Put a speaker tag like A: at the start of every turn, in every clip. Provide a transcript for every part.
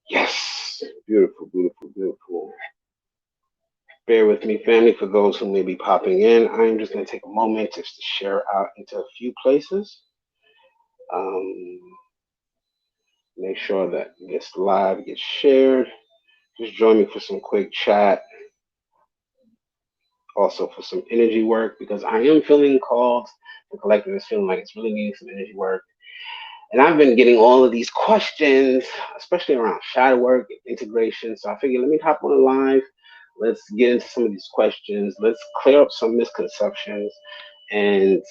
A: Yes, beautiful, beautiful, beautiful. Bear with me, family, for those who may be popping in. I am just going to take a moment just to share out into a few places. Um, Make sure that this live gets shared. Just join me for some quick chat. Also for some energy work, because I am feeling called. The collective is feeling like it's really needing some energy work. And I've been getting all of these questions, especially around shadow work and integration. So I figured, let me hop on a live. Let's get into some of these questions. Let's clear up some misconceptions, and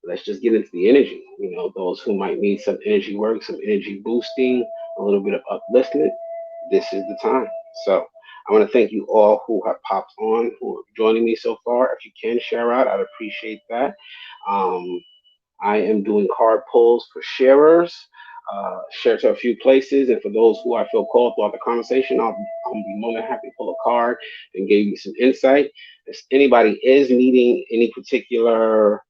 A: let's just get into the energy. You know, those who might need some energy work, some energy boosting, a little bit of upliftment, this is the time. So I want to thank you all who have popped on, who are joining me so far. If you can share out, I'd appreciate that. Um, I am doing card pulls for sharers, share to a few places. And for those who I feel called throughout the conversation, I'll be more than happy to pull a card and give you some insight. If anybody is needing any particular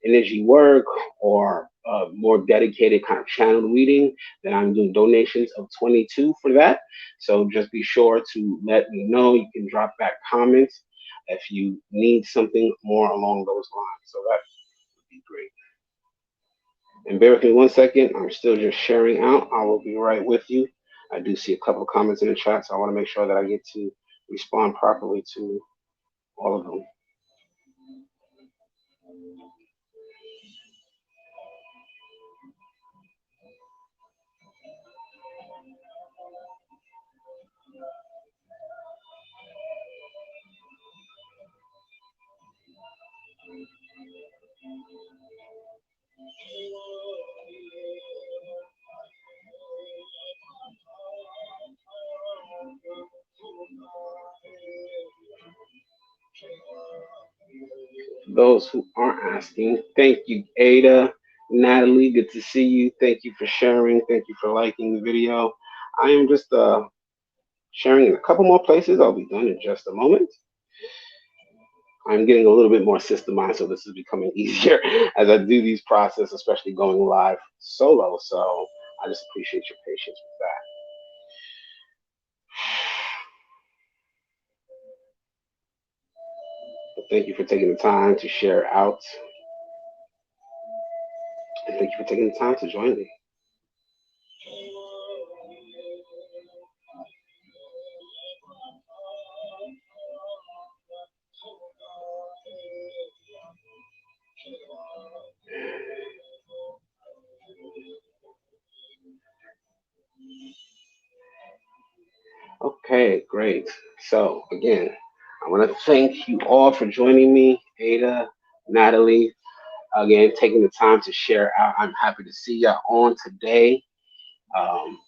A: energy work or more dedicated kind of channel reading, then I'm doing donations of 22 for that. So just be sure to let me know. You can drop back comments if you need something more along those lines. So that would be great. And bear with me 1 second. I'm still just sharing out. I will be right with you. I do see a couple of comments in the chat, so I want to make sure that I get to respond properly to all of them. Those who aren't asking, thank you, Ada, Natalie. Good to see you. Thank you for sharing. Thank you for liking the video. I am just sharing in a couple more places. I'll be done in just a moment. I'm getting a little bit more systemized, so this is becoming easier as I do these processes, especially going live solo. So I just appreciate your patience with that. But thank you for taking the time to share out. And thank you for taking the time to join me. Okay, great. So again, I want to thank you all for joining me, Ada, Natalie. Again, taking the time to share out. I'm happy to see you on today. Um,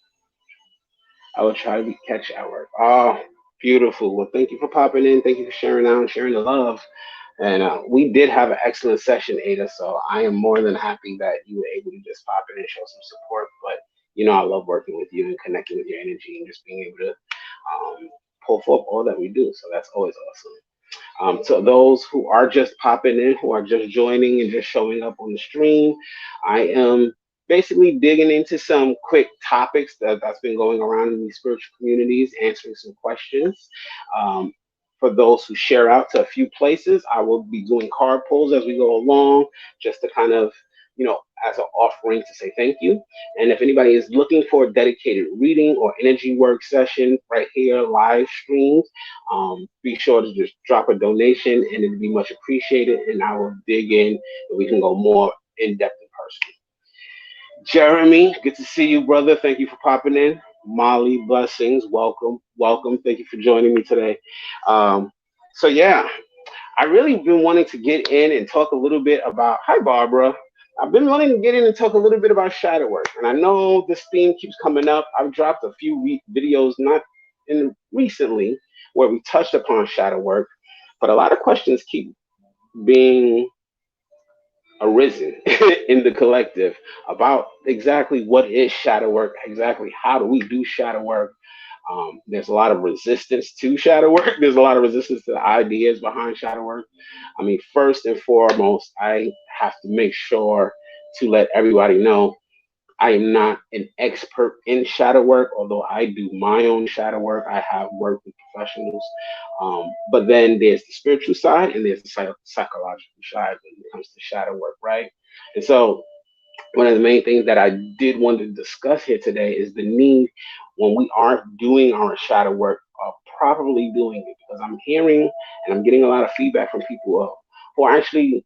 A: I will try to catch at work. Oh, beautiful. Well, thank you for popping in. Thank you for sharing out and sharing the love. And we did have an excellent session, Ada. So I am more than happy that you were able to just pop in and show some support. But you know, I love working with you and connecting with your energy and just being able to pull forth all that we do. So that's always awesome. So those who are just popping in, who are just joining and just showing up on the stream, I am basically digging into some quick topics that's been going around in these spiritual communities, answering some questions. Um, for those who share out to a few places, I will be doing card pulls as we go along, just to kind of, you know, as an offering to say thank you. And if anybody is looking for a dedicated reading or energy work session right here, live streamed, be sure to just drop a donation and it'd be much appreciated. And I will dig in and we can go more in depth in person. Jeremy, good to see you, brother. Thank you for popping in. Molly, blessings. Welcome. Welcome. Thank you for joining me today. So, yeah, I really been wanting to get in and talk a little bit about. Hi, Barbara. I've been wanting to get in and talk a little bit about shadow work, and I know this theme keeps coming up. I've dropped a few videos not in recently where we touched upon shadow work, but a lot of questions keep being arisen in the collective about exactly what is shadow work, exactly how do we do shadow work. There's a lot of resistance to shadow work. There's a lot of resistance to the ideas behind shadow work. I mean, first and foremost, I have to make sure to let everybody know I am not an expert in shadow work, although I do my own shadow work. I have worked with professionals. But then there's the spiritual side and there's the psychological side when it comes to shadow work, right? And so one of the main things that I did want to discuss here today is the need when we are doing our shadow work of properly doing it, because I'm hearing and I'm getting a lot of feedback from people who are actually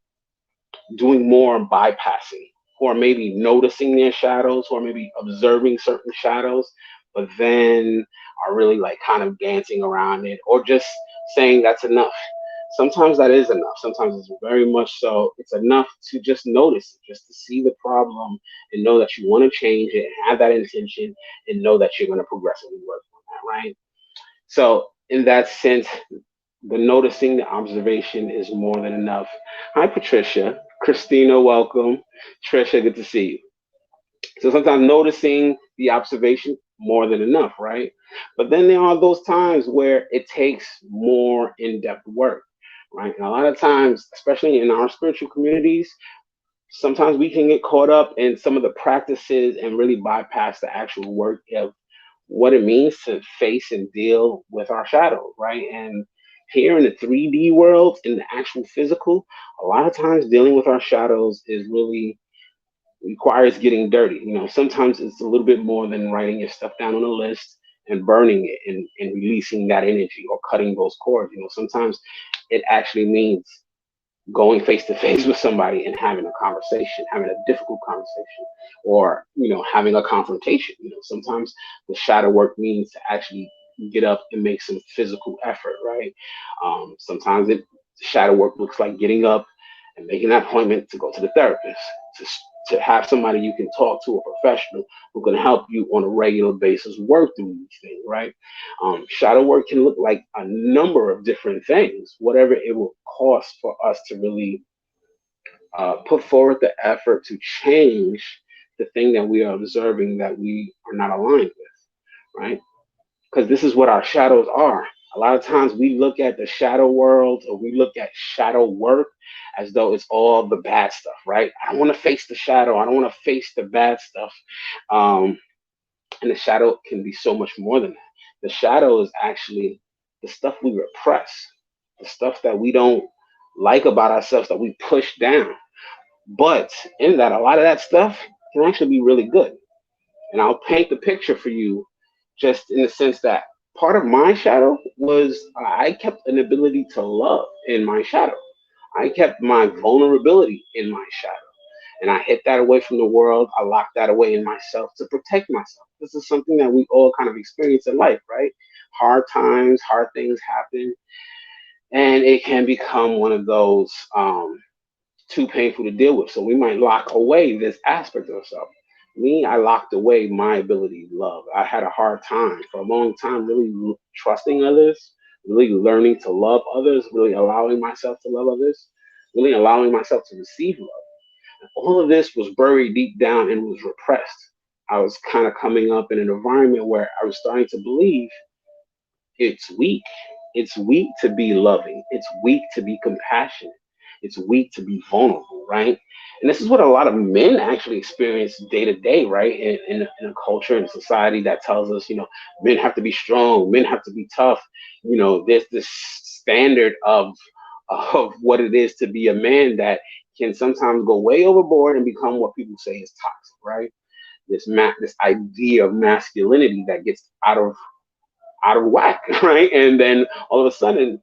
A: doing more bypassing, who are maybe noticing their shadows, who are maybe observing certain shadows, but then are really like kind of dancing around it or just saying that's enough. Sometimes that is enough. Sometimes it's very much so. It's enough to just notice it, just to see the problem and know that you want to change it and have that intention and know that you're going to progressively work on that, right? So, in that sense, the noticing, the observation is more than enough. Hi, Patricia. Christina, welcome. Trisha, good to see you. So sometimes noticing the observation more than enough, right? But then there are those times where it takes more in-depth work, right? And a lot of times, especially in our spiritual communities, sometimes we can get caught up in some of the practices and really bypass the actual work of what it means to face and deal with our shadows, right? And here in the 3D world, in the actual physical, a lot of times dealing with our shadows is really requires getting dirty. You know, sometimes it's a little bit more than writing your stuff down on a list and burning it and releasing that energy or cutting those cords. You know, sometimes it actually means going face to face with somebody and having a conversation, having a difficult conversation, or having a confrontation. Sometimes the shadow work means to actually get up and make some physical effort, right? Sometimes it shadow work looks like getting up and making an appointment to go to the therapist, to to have somebody you can talk to, a professional who can help you on a regular basis work through these things, right? Shadow work can look like a number of different things, whatever it will cost for us to really put forward the effort to change the thing that we are observing that we are not aligned with, right? Because this is what our shadows are. A lot of times we look at the shadow world or we look at shadow work as though it's all the bad stuff, right? I don't want to face the shadow. I don't want to face the bad stuff. Um, and the shadow can be so much more than that. The shadow is actually the stuff we repress, the stuff that we don't like about ourselves that we push down. But in that, a lot of that stuff can actually be really good. And I'll paint the picture for you just in the sense that part of my shadow was I kept an ability to love in my shadow. I kept my vulnerability in my shadow. And I hid that away from the world. I locked that away in myself to protect myself. This is something that we all kind of experience in life, right? Hard times, hard things happen. And it can become one of those too painful to deal with. So we might lock away this aspect of ourselves. Me, I locked away my ability to love. I had a hard time for a long time really trusting others, really learning to love others, really allowing myself to love others, really allowing myself to receive love. All of this was buried deep down and was repressed. I was kind of coming up in an environment where I was starting to believe it's weak. It's weak to be loving. It's weak to be compassionate. It's weak to be vulnerable, right? And this is what a lot of men actually experience day to day, right? In a culture and society that tells us, men have to be strong, men have to be tough. There's this standard of what it is to be a man that can sometimes go way overboard and become what people say is toxic, right? This idea of masculinity that gets out of whack, right? And then all of a sudden,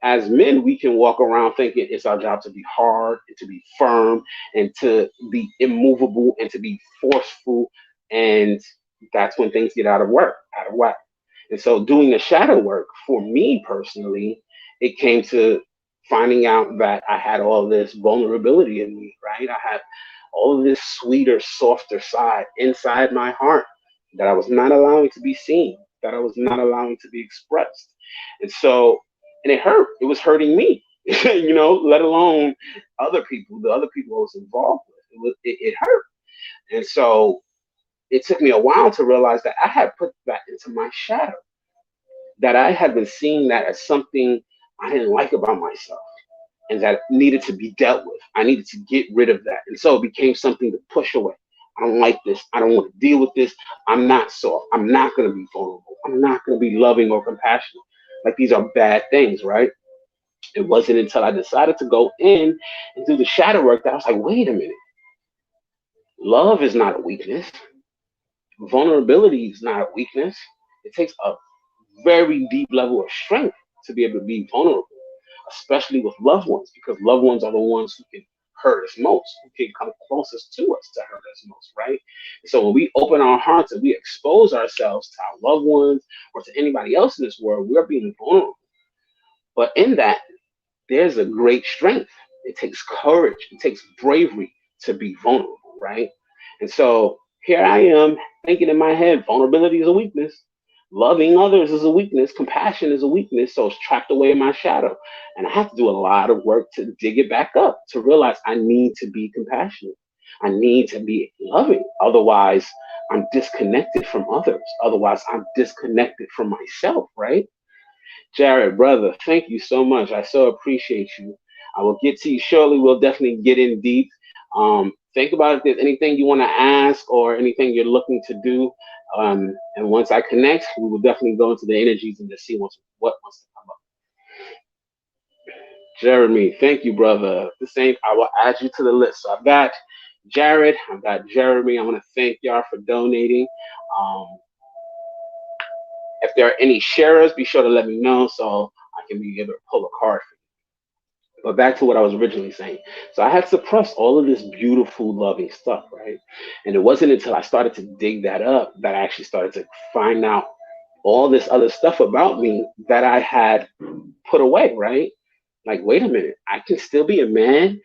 A: as men, we can walk around thinking it's our job to be hard and to be firm and to be immovable and to be forceful. And that's when things get out of whack. And so doing the shadow work for me personally, it came to finding out that I had all this vulnerability in me, right? I had all of this sweeter, softer side inside my heart that I was not allowing to be seen, that I was not allowing to be expressed. And so, and it hurt. It was hurting me, let alone other people, the other people I was involved with. It hurt. And so it took me a while to realize that I had put that into my shadow, that I had been seeing that as something I didn't like about myself and that needed to be dealt with. I needed to get rid of that. And so it became something to push away. I don't like this. I don't want to deal with this. I'm not soft. I'm not going to be vulnerable. I'm not going to be loving or compassionate. Like these are bad things, right? It wasn't until I decided to go in and do the shadow work that I was like, wait a minute. Love is not a weakness. Vulnerability is not a weakness. It takes a very deep level of strength to be able to be vulnerable, especially with loved ones, because loved ones are the ones who can hurt us most, who can come closest to us to hurt us most, right? So when we open our hearts and we expose ourselves to our loved ones or to anybody else in this world, we're being vulnerable. But in that, there's a great strength. It takes courage, it takes bravery to be vulnerable, right? And so here I am thinking in my head, vulnerability is a weakness. Loving others is a weakness. Compassion is a weakness. So it's trapped away in my shadow. And I have to do a lot of work to dig it back up to realize I need to be compassionate. I need to be loving. Otherwise, I'm disconnected from others. Otherwise, I'm disconnected from myself, right? Jared, brother, thank you so much. I so appreciate you. I will get to you shortly. We'll definitely get in deep. Think about if there's anything you want to ask or anything you're looking to do. And once I connect, we will definitely go into the energies and just see what wants to come up. Jeremy, thank you, brother. The same, I will add you to the list. So I've got Jared, I've got Jeremy. I want to thank y'all for donating. Um, if there are any sharers, be sure to let me know so I can be able to pull a card. But back to what I was originally saying. So I had suppressed all of this beautiful, loving stuff, right? And it wasn't until I started to dig that up that I actually started to find out all this other stuff about me that I had put away, right? Like, wait a minute, I can still be a man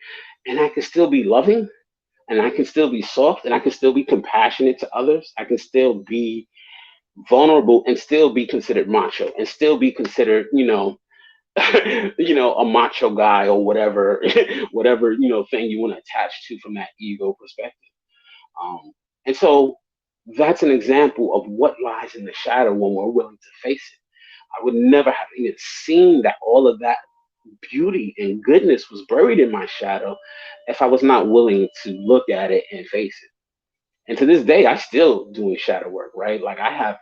A: and I can still be loving and I can still be soft and I can still be compassionate to others. I can still be vulnerable and still be considered macho and still be considered, a macho guy or whatever, whatever, thing you want to attach to from that ego perspective. Um, and so that's an example of what lies in the shadow when we're willing to face it. I would never have even seen that all of that beauty and goodness was buried in my shadow if I was not willing to look at it and face it. And to this day, I still doing shadow work, right? Like I have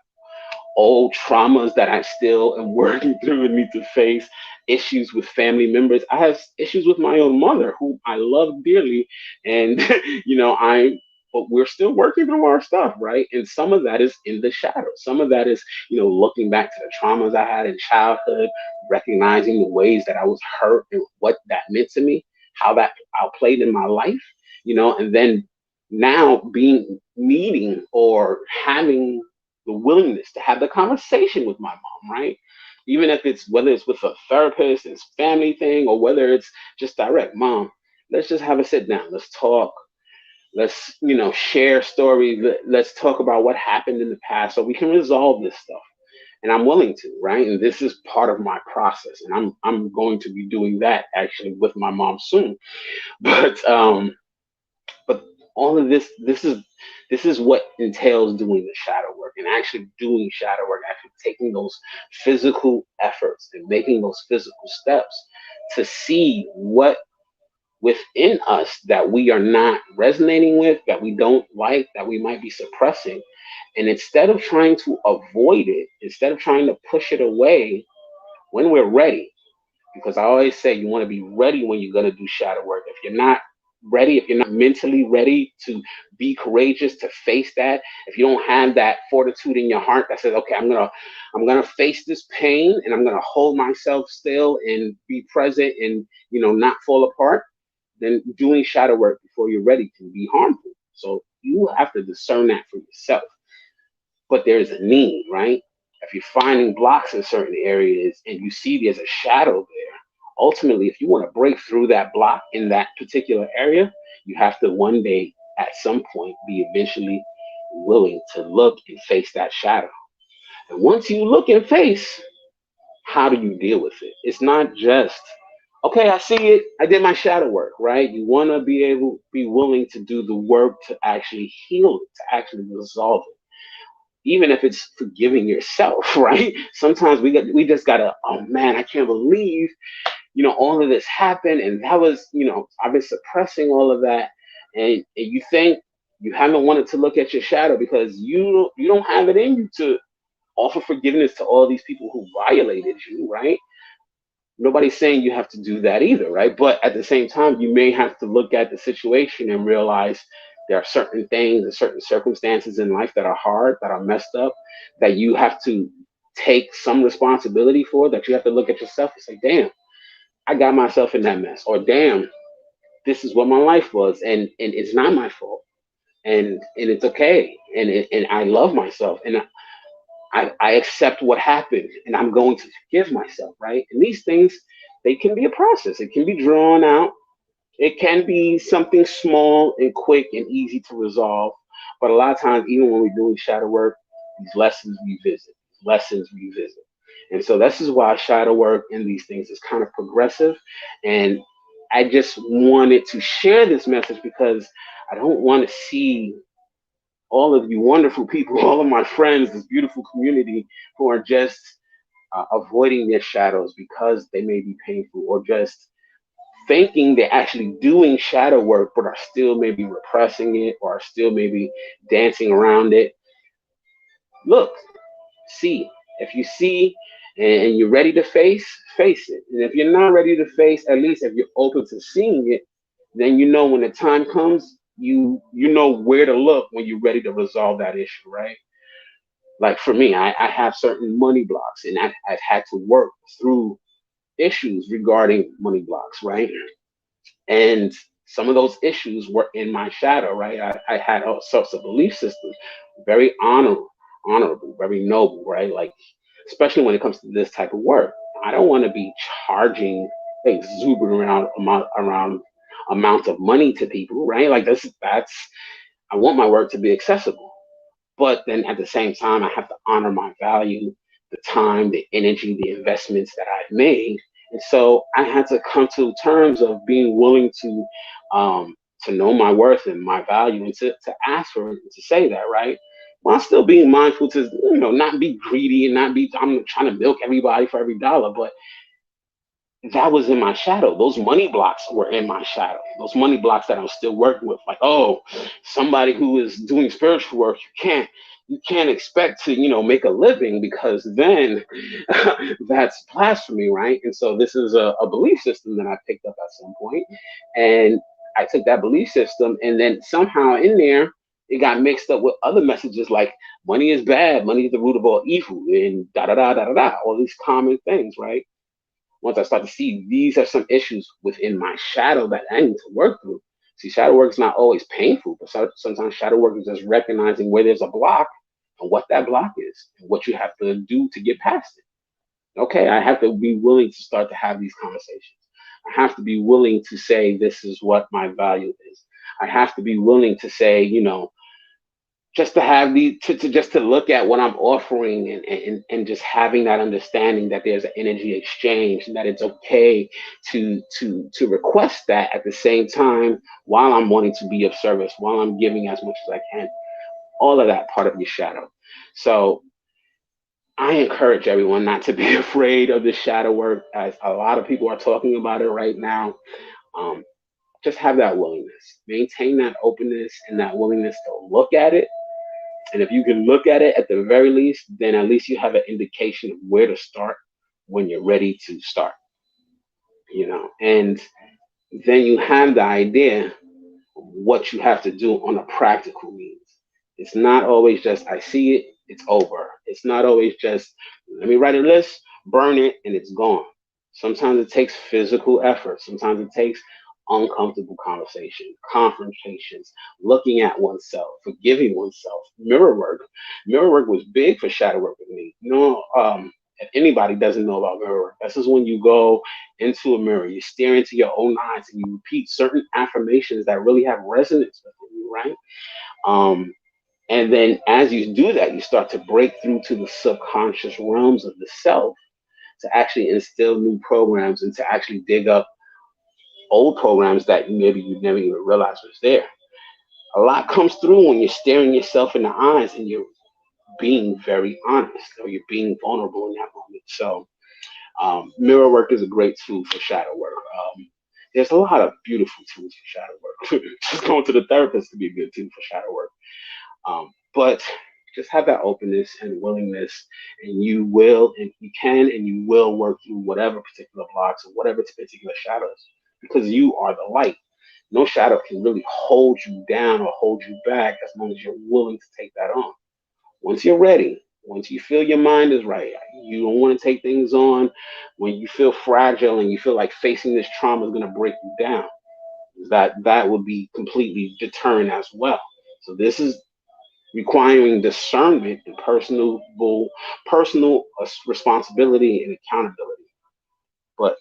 A: old traumas that I still am working through and need to face, issues with family members. I have issues with my own mother, who I love dearly, and but we're still working through our stuff, right? And some of that is in the shadow. Some of that is, looking back to the traumas I had in childhood, recognizing the ways that I was hurt and what that meant to me, how that outplayed in my life, and then now being needing or having the willingness to have the conversation with my mom, right? Even if it's whether it's with a therapist, it's family thing, or whether it's just direct, mom, let's just have a sit down. Let's talk. Let's, share stories. Let's talk about what happened in the past so we can resolve this stuff. And I'm willing to, right? And this is part of my process. And I'm going to be doing that actually with my mom soon. But all of this is what entails doing the shadow work and actually doing shadow work, actually taking those physical efforts and making those physical steps to see what within us that we are not resonating with, that we don't like, that we might be suppressing. And instead of trying to avoid it, instead of trying to push it away, when we're ready, because I always say you want to be ready when you're going to do shadow work. If you're not ready, if you're not mentally ready to be courageous to face that, if you don't have that fortitude in your heart that says, okay, I'm gonna face this pain and I'm gonna hold myself still and be present and not fall apart, then doing shadow work before you're ready can be harmful. So you have to discern that for yourself. But there's a need, right? If you're finding blocks in certain areas and you see there's a shadow there, ultimately, if you want to break through that block in that particular area, you have to one day, at some point, be eventually willing to look and face that shadow. And once you look and face, how do you deal with it? It's not just, okay, I see it, I did my shadow work, right? You want to be willing to do the work to actually heal it, to actually resolve it, even if it's forgiving yourself, right? Sometimes we just gotta, oh man, I can't believe, all of this happened, and that was, I've been suppressing all of that, and you think you haven't wanted to look at your shadow because you don't have it in you to offer forgiveness to all these people who violated you, right? Nobody's saying you have to do that either, right? But at the same time, you may have to look at the situation and realize there are certain things and certain circumstances in life that are hard, that are messed up, that you have to take some responsibility for, that you have to look at yourself and say, damn, I got myself in that mess, or damn, this is what my life was, and it's not my fault, and it's okay, and I love myself, and I accept what happened, and I'm going to forgive myself, right? And these things, they can be a process. It can be drawn out. It can be something small and quick and easy to resolve. But a lot of times, even when we're doing shadow work, these lessons we visit. And so this is why shadow work and these things is kind of progressive. And I just wanted to share this message because I don't want to see all of you wonderful people, all of my friends, this beautiful community who are just avoiding their shadows because they may be painful, or just thinking they're actually doing shadow work but are still maybe repressing it, or are still maybe dancing around it. Look, see. If you see and you're ready to face it. And if you're not ready to face, at least if you're open to seeing it, then when the time comes, you know where to look when you're ready to resolve that issue, right? Like for me, I have certain money blocks, and I've had to work through issues regarding money blocks, right? And some of those issues were in my shadow, right? I had all sorts of belief systems, very honorable, very noble, right? Like, especially when it comes to this type of work, I don't want to be charging exuberant amounts of money to people, right? Like that's I want my work to be accessible, but then at the same time, I have to honor my value, the time, the energy, the investments that I've made. And so I had to come to terms of being willing to know my worth and my value, and to ask for it, and to say that, right? While still being mindful to, not be greedy, and not be, I'm trying to milk everybody for every dollar, but that was in my shadow. Those money blocks were in my shadow. Those money blocks that I'm still working with. Like, oh, somebody who is doing spiritual work, you can't expect to, make a living, because then that's blasphemy, right? And so this is a belief system that I picked up at some point, and I took that belief system, and then somehow in there it got mixed up with other messages like money is bad, money is the root of all evil, and da da da da da da, all these common things, right? Once I start to see these are some issues within my shadow that I need to work through. See, shadow work is not always painful, but sometimes shadow work is just recognizing where there's a block and what that block is and what you have to do to get past it. Okay, I have to be willing to start to have these conversations. I have to be willing to say, this is what my value is. I have to be willing to say, just to have to just to look at what I'm offering, and just having that understanding that there's an energy exchange, and that it's okay to request that at the same time, while I'm wanting to be of service, while I'm giving as much as I can. All of that part of your shadow. So I encourage everyone not to be afraid of the shadow work, as a lot of people are talking about it right now. Um, just have that willingness, maintain that openness and that willingness to look at it. And if you can look at it at the very least, then at least you have an indication of where to start when you're ready to start, and then you have the idea of what you have to do on a practical means. It's not always just, I see it, it's over. It's not always just, let me write a list, burn it, and it's gone. Sometimes it takes physical effort. Sometimes it takes uncomfortable conversation, confrontations, looking at oneself, forgiving oneself, mirror work. Mirror work was big for shadow work with me. if anybody doesn't know about mirror work, this is when you go into a mirror, you stare into your own eyes, and you repeat certain affirmations that really have resonance with you, right? Um, and then as you do that, you start to break through to the subconscious realms of the self to actually instill new programs and to actually dig up old programs that maybe you never even realized was there. A lot comes through when you're staring yourself in the eyes and you're being very honest or you're being vulnerable in that moment. So, mirror work is a great tool for shadow work. There's a lot of beautiful tools for shadow work. Just going to the therapist to be a good tool for shadow work. But just have that openness and willingness, and you will, and you can, and you will work through whatever particular blocks or whatever particular shadows because you are the light. No shadow can really hold you down or hold you back as long as you're willing to take that on. Once you're ready, once you feel your mind is right, you don't want to take things on when you feel fragile and you feel like facing this trauma is going to break you down. That would be completely deterrent as well. So this is requiring discernment and personal responsibility and accountability. But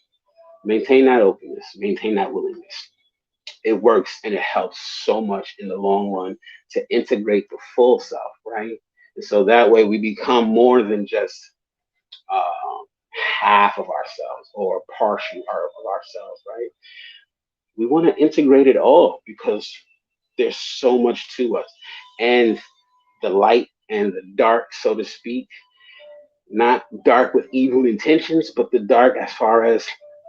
A: maintain that openness, maintain that willingness. It works and it helps so much in the long run to integrate the full self, right? And so that way we become more than just uh, half of ourselves or partial of ourselves, right? We want to integrate it all because there's so much to us. And the light and the dark, so to speak, not dark with evil intentions, but the dark as far as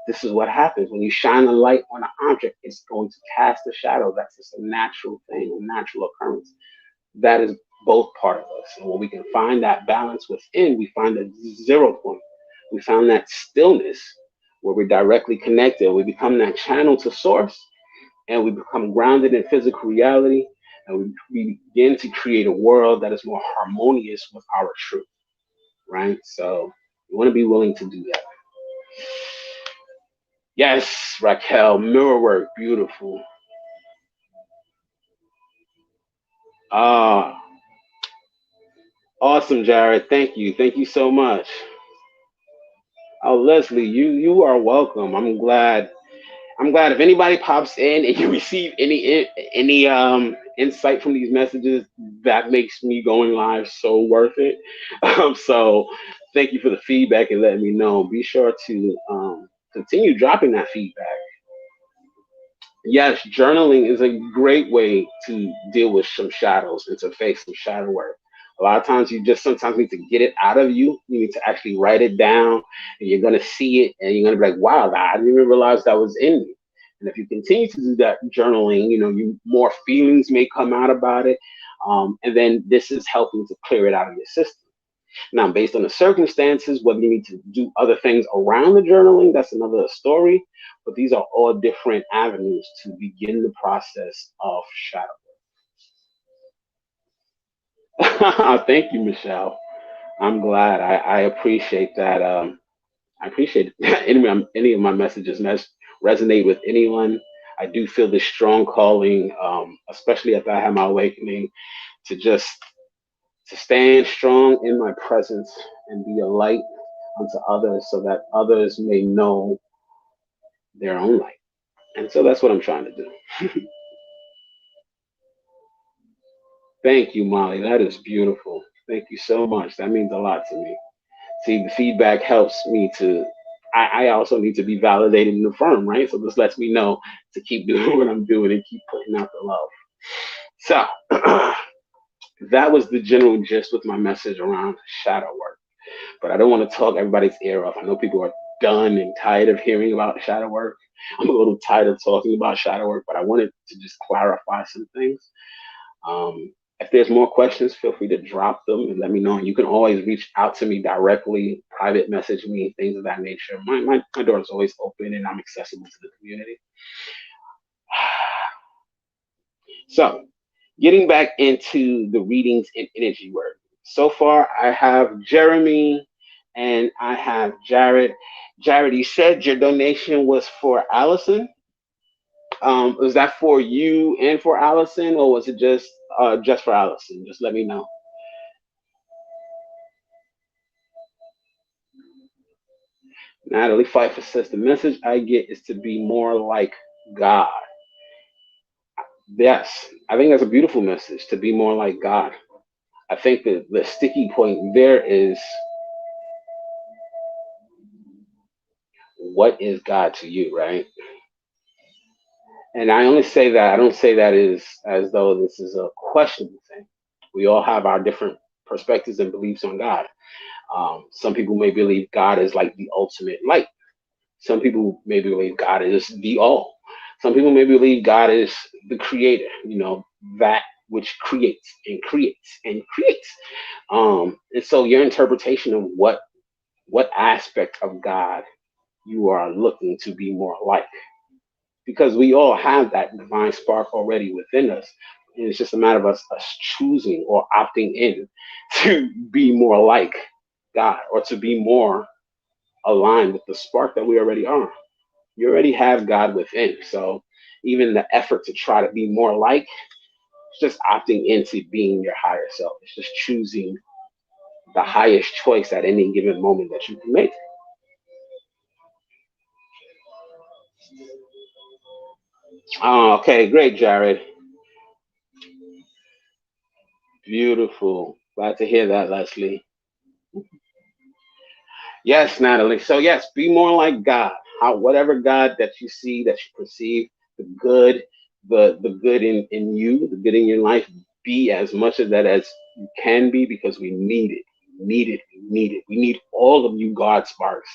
A: this is what happens when you shine a light on an object, it's going to cast a shadow. That's just a natural thing, a natural occurrence. That is both part of us. And when we can find that balance within, we find a zero point. We found that stillness where we're directly connected. We become that channel to source and we become grounded in physical reality. And we begin to create a world that is more harmonious with our truth, right? So you want to be willing to do that. Yes, Raquel, mirror work, beautiful. Ah, awesome, Jared. Thank you so much. Oh, Leslie, you are welcome. I'm glad if anybody pops in and you receive any insight from these messages, that makes me going live so worth it. So thank you for the feedback and letting me know. Be sure to continue dropping that feedback. Yes, journaling is a great way to deal with some shadows and to face some shadow work. A lot of times you just sometimes need to get it out of you. You need to actually write it down and you're going to see it and you're going to be like, wow, I didn't even realize that was in me. And if you continue to do that journaling, you more feelings may come out about it. And then this is helping to clear it out of your system. Now, based on the circumstances, whether you need to do other things around the journaling, that's another story. But these are all different avenues to begin the process of shadow. Thank you, Michelle. I'm glad. I appreciate that. I appreciate any of my messages resonate with anyone. I do feel this strong calling, especially after I had my awakening, to just to stand strong in my presence and be a light unto others so that others may know their own light. And so that's what I'm trying to do. Thank you, Molly. That is beautiful. Thank you so much. That means a lot to me. See, the feedback helps me to. I also need to be validated and affirmed, right? So this lets me know to keep doing what I'm doing and keep putting out the love. So that was the general gist with my message around shadow work. But I don't want to talk everybody's ear off. I know people are done and tired of hearing about shadow work. I'm a little tired of talking about shadow work, but I wanted to just clarify some things. If there's more questions, feel free to drop them and let me know. You can always reach out to me directly, private message me, things of that nature. My door is always open and I'm accessible to the community. So, getting back into the readings and energy work. So far, I have Jeremy and I have Jared. Jared, you said your donation was for Allison. Was that for you and for Allison, or was it just for Allison? Just let me know. Natalie Pfeiffer says the message I get is to be more like God. Yes, I think that's a beautiful message, to be more like God. I think that the sticky point there is, what is God to you, right? And I only say that, I don't say that as though this is a questionable thing. We all have our different perspectives and beliefs on God. Some people may believe God is like the ultimate light. Some people may believe God is the all. Some people may believe God is the creator, that which creates and creates and creates. And so your interpretation of what aspect of God you are looking to be more like, because we all have that divine spark already within us. And it's just a matter of us choosing or opting in to be more like God, or to be more aligned with the spark that we already are. You already have God within. So even the effort to try to be more like, it's just opting into being your higher self. It's just choosing the highest choice at any given moment that you can make. Oh, okay, great, Jared. Beautiful. Glad to hear that, Leslie. Yes, Natalie. So yes, be more like God. Whatever God that you see, that you perceive, the good, the good in you, the good in your life, be as much of that as you can be, because we need it. We need it. We need it. We need all of you God sparks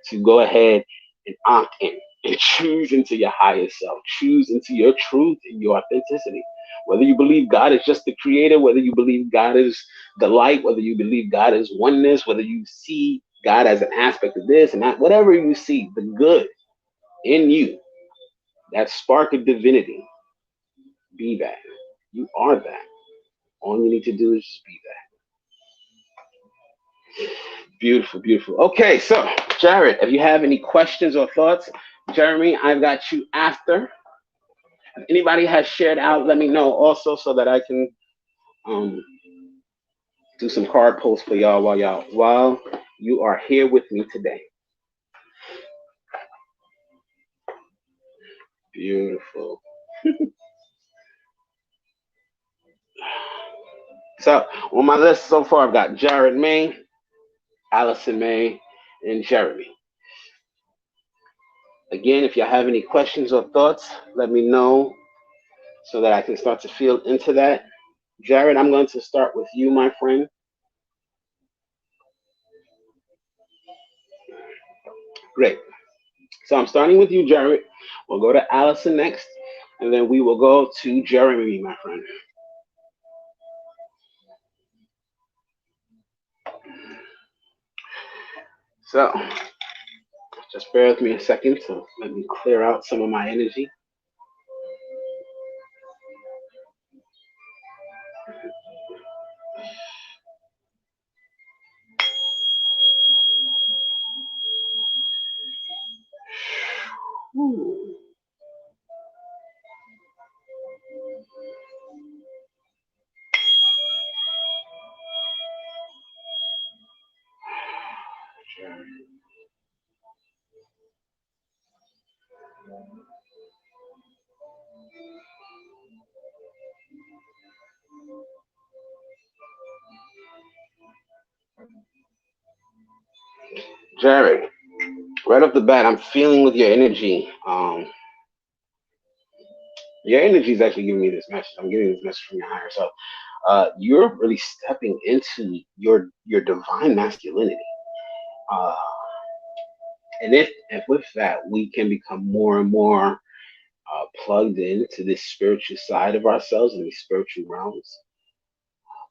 A: to go ahead and opt in and choose into your highest self. Choose into your truth and your authenticity. Whether you believe God is just the creator, whether you believe God is the light, whether you believe God is oneness, whether you see God as an aspect of this and that, whatever you see, the good in you, that spark of divinity, be that. You are that. All you need to do is just be that. Beautiful, beautiful. Okay, so Jared, if you have any questions or thoughts, Jeremy, I've got you after. If anybody has shared out, let me know also, so that I can um, do some card posts for y'all while you are here with me today. Beautiful. So on my list so far, I've got Jared May, Allison May, and Jeremy. Again, if y'all have any questions or thoughts, let me know so that I can start to feel into that. Jared, I'm going to start with you, my friend. Great. So I'm starting with you, Jared. We'll go to Allison next, and then we will go to Jeremy, my friend. So just bear with me a second to let me clear out some of my energy. Ooh, Jared, right off the bat, I'm feeling with your energy. Your energy is actually giving me this message. I'm getting this message from your higher self. You're really stepping into your divine masculinity. Uh, and if with that we can become more and more plugged into this spiritual side of ourselves and these spiritual realms,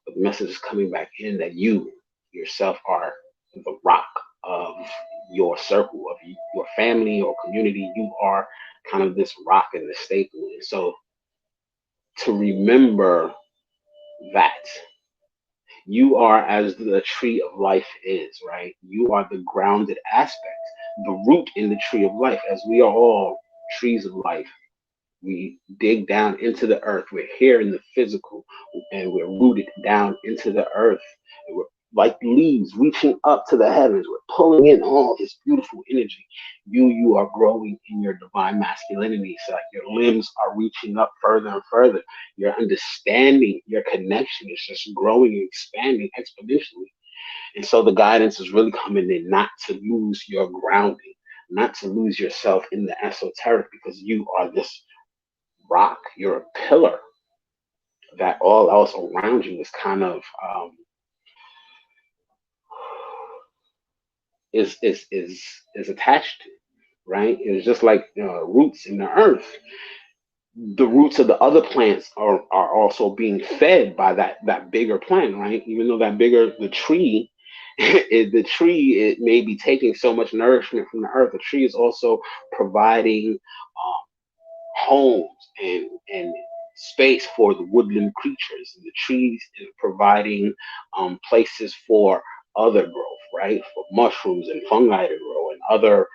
A: but the message is coming back in that you yourself are the rock of your circle, of your family or community. You are kind of this rock and the staple. And so to remember that you are as the tree of life is, right? You are the grounded aspect, the root in the tree of life, as we are all trees of life. We dig down into the earth. We're here in the physical, and we're rooted down into the earth. And like leaves reaching up to the heavens. We're pulling in all this beautiful energy. You are growing in your divine masculinity. So like your limbs are reaching up further and further. Your understanding, your connection is just growing and expanding exponentially. And so the guidance is really coming in not to lose your grounding, not to lose yourself in the esoteric, because you are this rock. You're a pillar that all else around you is kind of is attached to, right? It's just like roots in the earth. The roots of the other plants are also being fed by that bigger plant, right? Even though that bigger the tree, the tree it may be taking so much nourishment from the earth. The tree is also providing homes and space for the woodland creatures. And the trees is providing places for other growth, right? For mushrooms and fungi to grow and other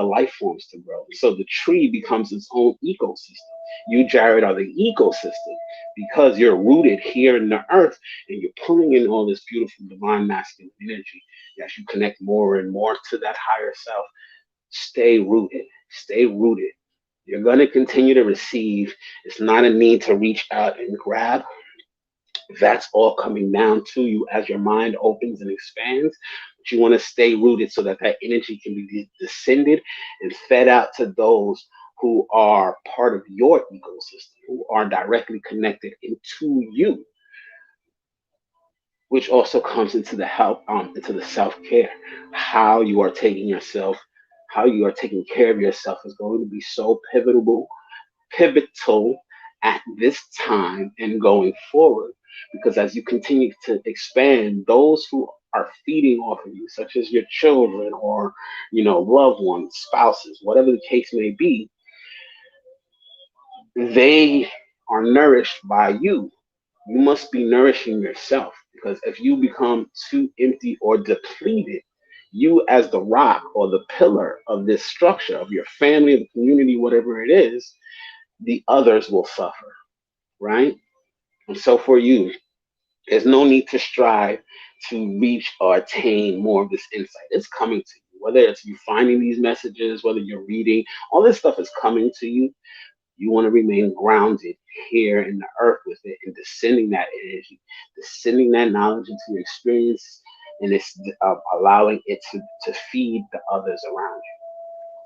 A: life forms to grow. So the tree becomes its own ecosystem. You, Jared, are the ecosystem because you're rooted here in the earth and you're pulling in all this beautiful divine masculine energy. As you connect more and more to that higher self, stay rooted. Stay rooted. You're going to continue to receive. It's not a need to reach out and grab. That's all coming down to you as your mind opens and expands. But you want to stay rooted so that that energy can be descended and fed out to those who are part of your ecosystem, who are directly connected into you, which also comes into the help, into the self care. How you are taking yourself, how you are taking care of yourself is going to be so pivotal at this time and going forward. Because as you continue to expand, those who are feeding off of you, such as your children or loved ones, spouses, whatever the case may be, they are nourished by you. You must be nourishing yourself because if you become too empty or depleted, you as the rock or the pillar of this structure of your family, the community, whatever it is, the others will suffer, right? And so for you, there's no need to strive to reach or attain more of this insight. It's coming to you. Whether it's you finding these messages, whether you're reading, all this stuff is coming to you. You want to remain grounded here in the earth with it and descending that energy, descending that knowledge into your experience, and it's allowing it to feed the others around you.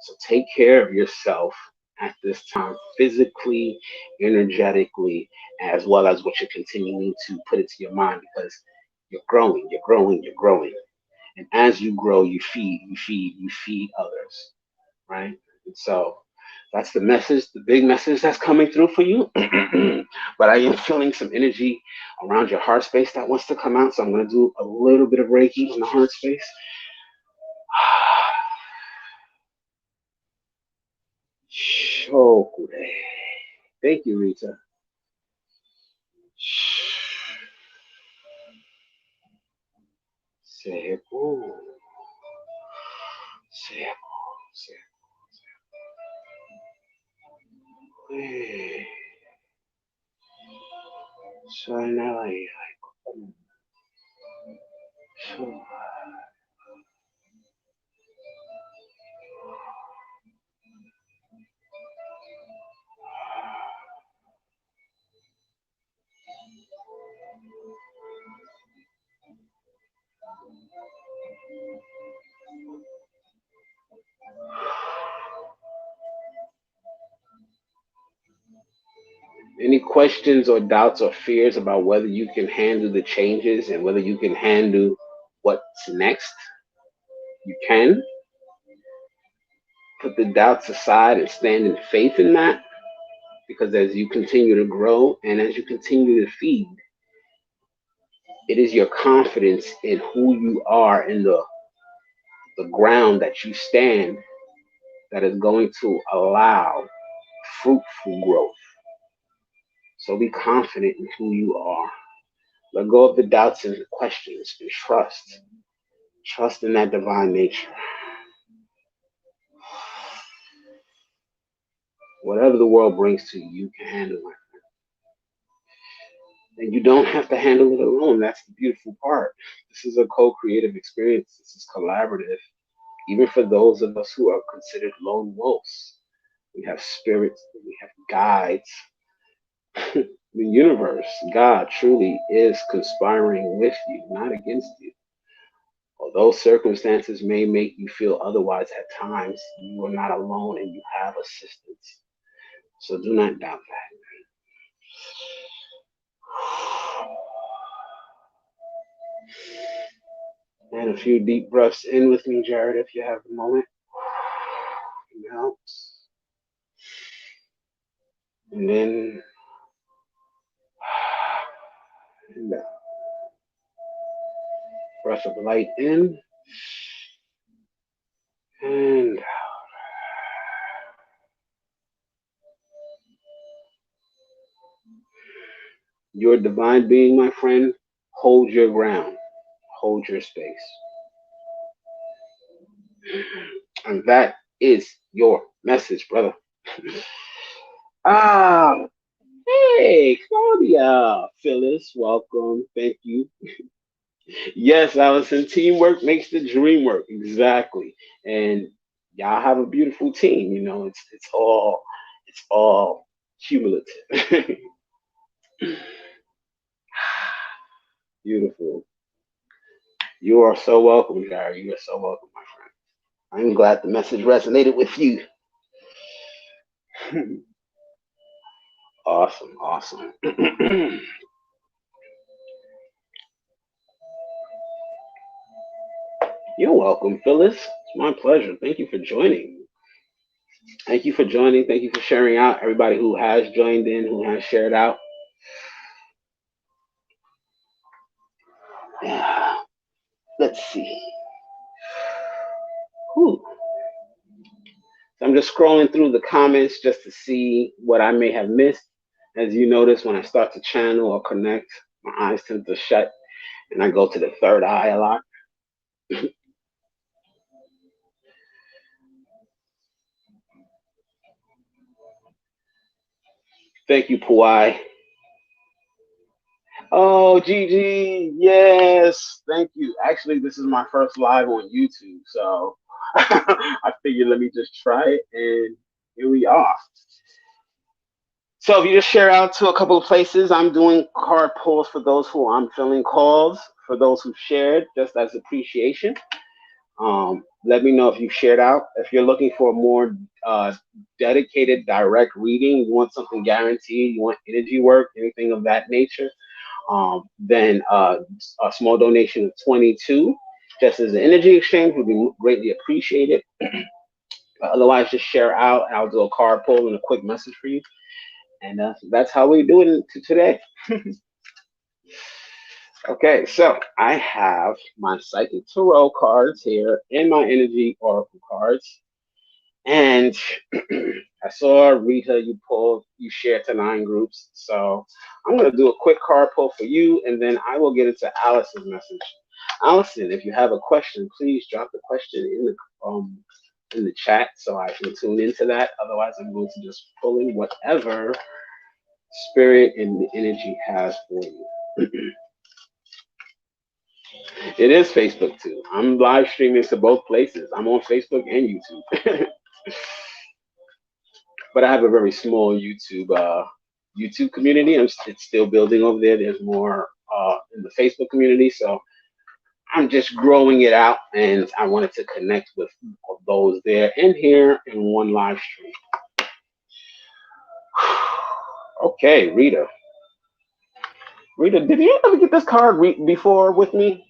A: So take care of yourself at this time, physically, energetically, as well as what you're continuing to put into your mind because you're growing, you're growing, you're growing. And as you grow, you feed, you feed, you feed others, right? And so that's the message, the big message that's coming through for you. But I am feeling some energy around your heart space that wants to come out. So I'm going to do a little bit of Reiki in the heart space. Shokure. Thank you, Rita. Seco, seco, seco. Suena ahí. Any questions or doubts or fears about whether you can handle the changes and whether you can handle what's next? You can put the doubts aside and stand in faith in that because as you continue to grow and as you continue to feed, it is your confidence in who you are in the ground that you stand that is going to allow fruitful growth. So be confident in who you are. Let go of the doubts and questions and trust. Trust in that divine nature. Whatever the world brings to you, you can handle it. And you don't have to handle it alone. That's the beautiful part. This is a co-creative experience. This is collaborative. Even for those of us who are considered lone wolves, we have spirits, we have guides. The universe, God truly is conspiring with you, not against you. Although circumstances may make you feel otherwise at times, you are not alone and you have assistance. So do not doubt that. And a few deep breaths in with me, Jared, if you have a moment. Out. And then and out. Breath of light in and out. Your divine being, my friend, hold your ground, hold your space. And that is your message, brother. Ah, hey, Claudia, Phyllis, welcome. Thank you. Yes, Allison, teamwork makes the dream work. Exactly. And y'all have a beautiful team. You know, it's all cumulative. Beautiful. You are so welcome, Gary. You are so welcome, my friend. I'm glad the message resonated with you. Awesome, awesome. You're welcome, Phyllis. It's my pleasure. Thank you for joining. Thank you for joining. Thank you for sharing out. Everybody who has joined in, who has shared out. Yeah. Let's see. Whew. So I'm just scrolling through the comments just to see what I may have missed. As you notice, when I start to channel or connect, my eyes tend to shut and I go to the third eye a lot. Thank you, Puai. Oh, Gigi, yes, thank you. Actually, this is my first live on YouTube, so I figured let me just try it, and here we are. So if you just share out to a couple of places, I'm doing card pulls for those who I'm filling calls, for those who shared, just as appreciation. Let me know if you shared out. If you're looking for a more dedicated, direct reading, you want something guaranteed, you want energy work, anything of that nature, then a small donation of 22, just as an energy exchange, would be greatly appreciated. Otherwise, just share out, and I'll do a card pull and a quick message for you. And that's how we do it today. Okay, so I have my Psychic Tarot cards here and my Energy Oracle cards. And I saw Rita, you shared to 9 groups. So I'm going to do a quick card pull for you, and then I will get into Alice's message. Allison, if you have a question, please drop the question in the chat so I can tune into that. Otherwise, I'm going to just pull in whatever spirit and the energy has for you. It is Facebook too. I'm live streaming to both places. I'm on Facebook and YouTube. But I have a very small YouTube community. It's still building over there. There's more in the Facebook community, so I'm just growing it out, and I wanted to connect with those there and here in one live stream. Okay, Rita. Rita, did you ever get this card before with me?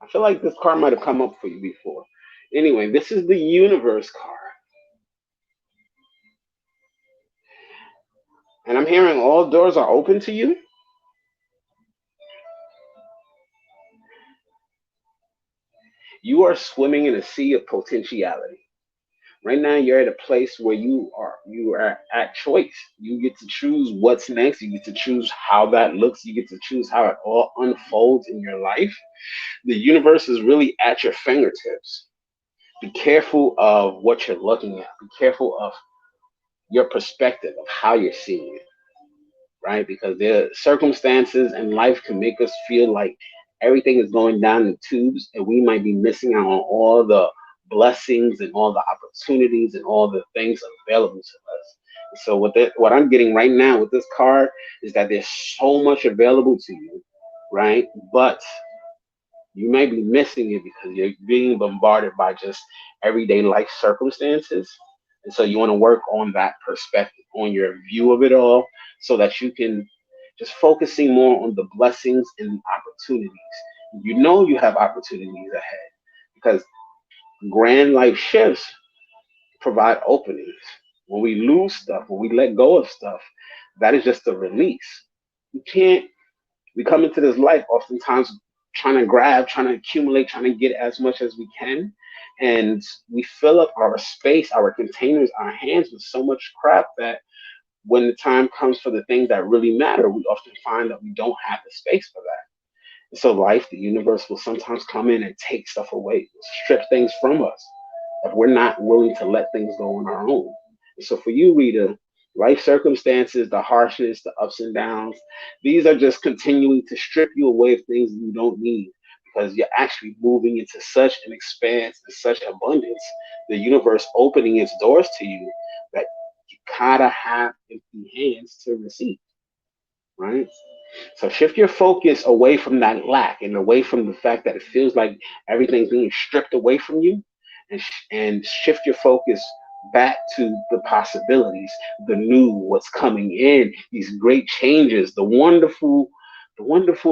A: I feel like this card might have come up for you before. Anyway, this is the Universe card. And I'm hearing all doors are open to you. You are swimming in a sea of potentiality. Right now you're at a place where you are at choice. You get to choose what's next. You get to choose how that looks. You get to choose how it all unfolds in your life. The universe is really at your fingertips. Be careful of what you're looking at. Be careful of your perspective of how you're seeing it. right? Because their circumstances and life can make us feel like everything is going down the tubes, and we might be missing out on all the blessings and all the opportunities and all the things available to us. So what I'm getting right now with this card is that there's so much available to you, right? But you may be missing it because you're being bombarded by just everyday life circumstances. And so you want to work on that perspective, on your view of it all, so that you can just focusing more on the blessings and opportunities. You know you have opportunities ahead because grand life shifts provide openings. When we lose stuff, when we let go of stuff, that is just a release. You can't we come into this life oftentimes trying to grab, trying to accumulate, trying to get as much as we can. And we fill up our space, our containers, our hands with so much crap that when the time comes for the things that really matter, we often find that we don't have the space for that. So life, the universe will sometimes come in and take stuff away, strip things from us if we're not willing to let things go on our own. And so for you, Rita, life circumstances, the harshness, the ups and downs, these are just continuing to strip you away of things you don't need because you're actually moving into such an expanse and such abundance, the universe opening its doors to you that you kind of have empty hands to receive, right? So shift your focus away from that lack and away from the fact that it feels like everything's being stripped away from you, and shift your focus back to the possibilities, the new, what's coming in, these great changes, the wonderful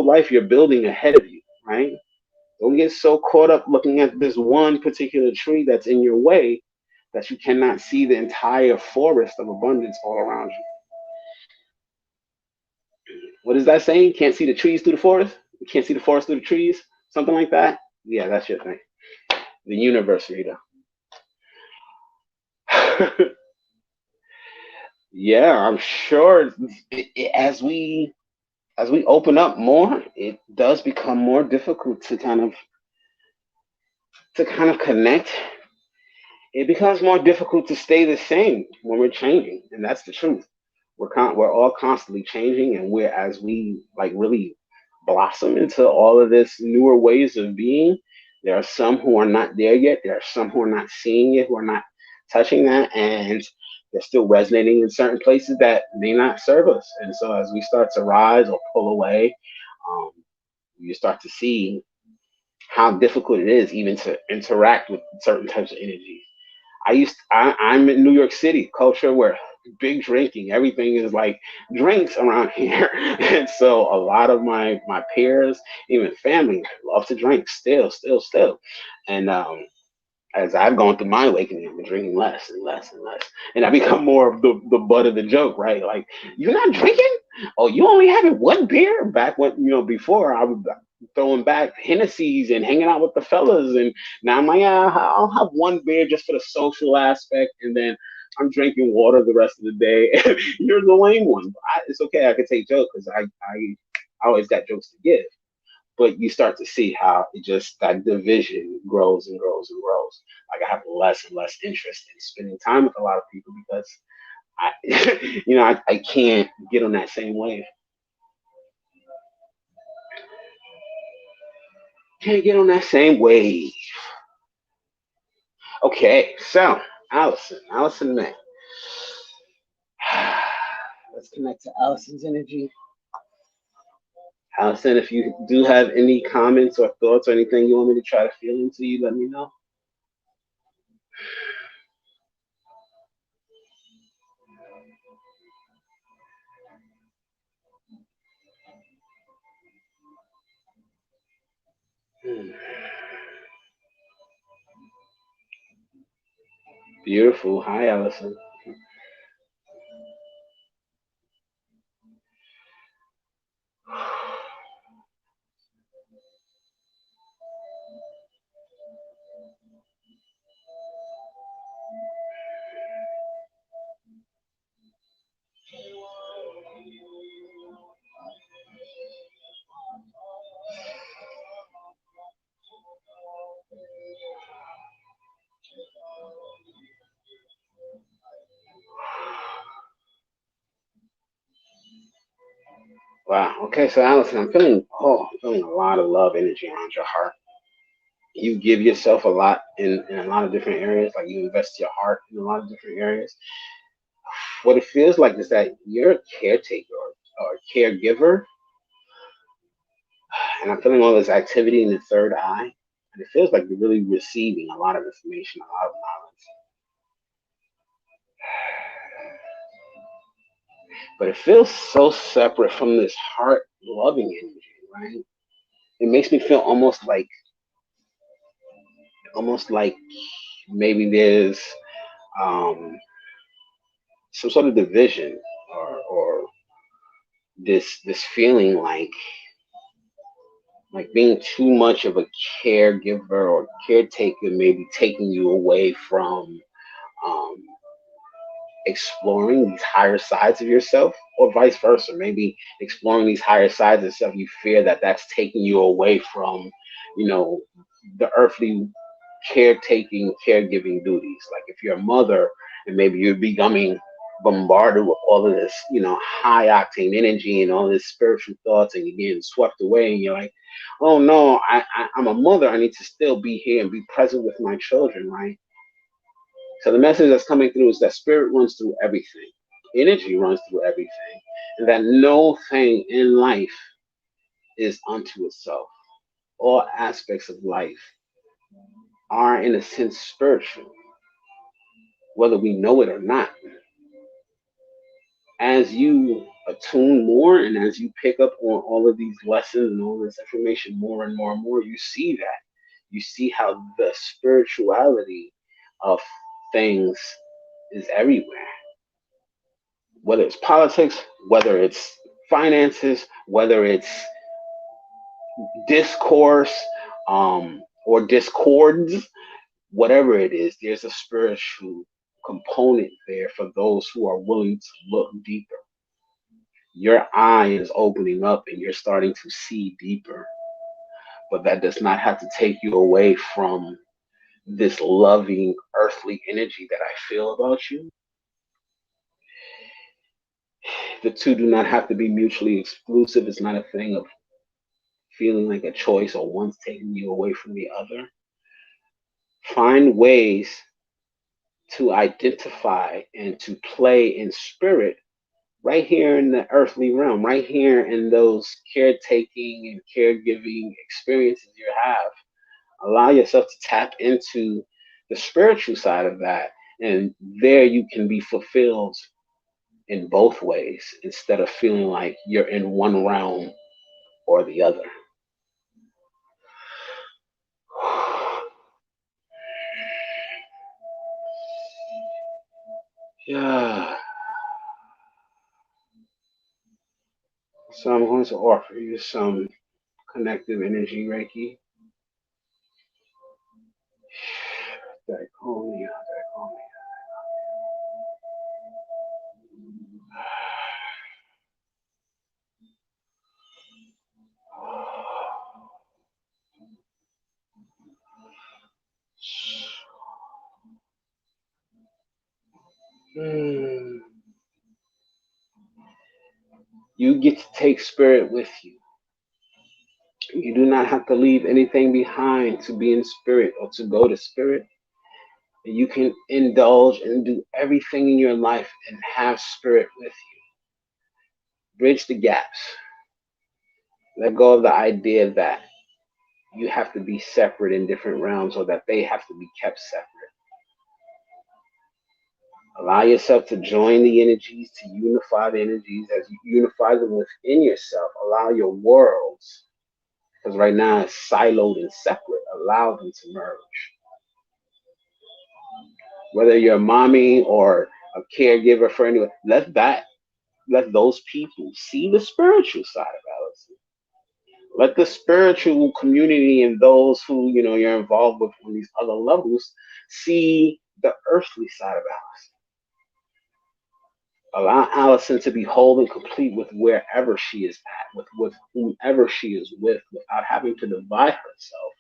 A: life you're building ahead of you, right? Don't get so caught up looking at this one particular tree that's in your way that you cannot see the entire forest of abundance all around you. What is that saying? Can't see the trees through the forest? You can't see the forest through the trees? Something like that? Yeah, that's your thing. The universe, Rita. Yeah, I'm sure as we open up more, it does become more difficult to kind of connect. It becomes more difficult to stay the same when we're changing, and that's the truth. We're all constantly changing, and we're as we like really blossom into all of this newer ways of being. There are some who are not there yet. There are some who are not seeing it, who are not touching that, and they're still resonating in certain places that may not serve us. And so, as we start to rise or pull away, um, you start to see how difficult it is even to interact with certain types of energy. I'm in New York City, culture where big drinking, everything is like drinks around here. And so a lot of my peers, even family, love to drink still. And as I've gone through my awakening, I've been drinking less and less and less. And I become more of the butt of the joke, right? Like, you're not drinking? Oh, you only having one beer? Back when, before I was throwing back Hennessy's and hanging out with the fellas. And now I'm like, yeah, I'll have one beer just for the social aspect. And then I'm drinking water the rest of the day. You're the lame one. But it's okay. I can take jokes because I always got jokes to give, but you start to see how it just that division grows and grows and grows. Like I have less and less interest in spending time with a lot of people because I, I can't get on that same wave. Can't get on that same wave. Okay, so Allison, May. Let's connect to Allison's energy. Allison, if you do have any comments or thoughts or anything you want me to try to feel into you, let me know. Hmm. Beautiful. Hi, Allison. Wow. Okay, so Allison, I'm feeling a lot of love energy around your heart. You give yourself a lot in a lot of different areas. Like you invest your heart in a lot of different areas. What it feels like is that you're a caretaker or a caregiver, and I'm feeling all this activity in the third eye, and it feels like you're really receiving a lot of information, a lot of knowledge. But it feels so separate from this heart loving energy, right? It makes me feel almost like maybe there's um, some sort of division or this feeling like being too much of a caregiver or caretaker maybe taking you away from um, exploring these higher sides of yourself, or vice versa. Maybe exploring these higher sides of yourself, you fear that that's taking you away from, you know, the earthly caretaking, caregiving duties. Like if you're a mother and maybe you're becoming bombarded with all of this, high octane energy and all this spiritual thoughts, and you're getting swept away, and you're like, oh no, I'm a mother. I need to still be here and be present with my children, right? So the message that's coming through is that spirit runs through everything, energy runs through everything, and that no thing in life is unto itself. All aspects of life are, in a sense, spiritual, whether we know it or not. As you attune more and as you pick up on all of these lessons and all this information more and more and more, you see that. You see how the spirituality of things is everywhere, whether it's politics, whether it's finances, whether it's discourse or discords, whatever it is, there's a spiritual component there for those who are willing to look deeper. Your eye is opening up and you're starting to see deeper, but that does not have to take you away from this loving earthly energy that I feel about you. The two do not have to be mutually exclusive. It's not a thing of feeling like a choice or one's taking you away from the other. Find ways to identify and to play in spirit right here in the earthly realm, right here in those caretaking and caregiving experiences you have. Allow yourself to tap into the spiritual side of that, and there you can be fulfilled in both ways instead of feeling like you're in one realm or the other. Yeah. So I'm going to offer you some connective energy Reiki. Dichonia, dichonia. Hmm. You get to take spirit with you. You do not have to leave anything behind to be in spirit or to go to spirit. You can indulge and do everything in your life and have spirit with you. Bridge the gaps. Let go of the idea that you have to be separate in different realms or that they have to be kept separate. Allow yourself to join the energies, to unify the energies as you unify them within yourself. Allow your worlds, because right now it's siloed and separate, allow them to merge. Whether you're a mommy or a caregiver for anyone, let those people see the spiritual side of Allison. Let the spiritual community and those who you're involved with on these other levels see the earthly side of Allison. Allow Allison to be whole and complete with wherever she is at, with whomever she is with, without having to divide herself,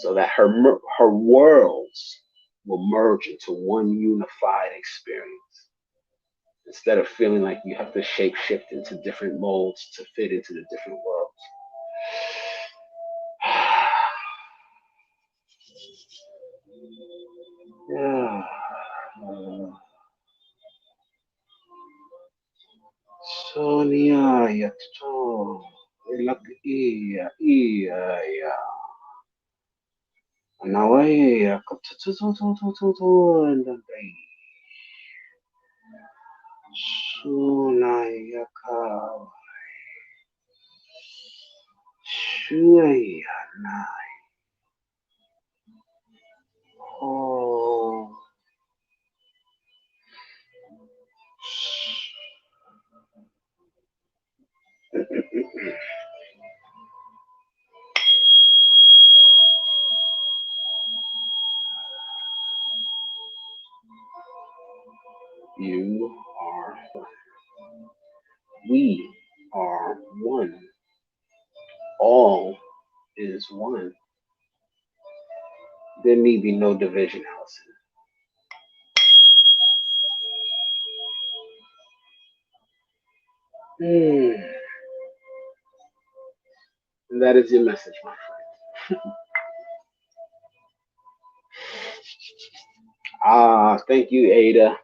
A: so that her worlds will merge into one unified experience. instead of feeling like you have to shape shift into different molds to fit into the different worlds. Yeah. Sonia yato. Ilak iya iya ya. Nawai katutututututu ndai. Sunayaka. Shuya nai. Oh. You are one. We are one. All is one. There need be no division, Allison. And that is your message, my friend. Ah, thank you, Ada.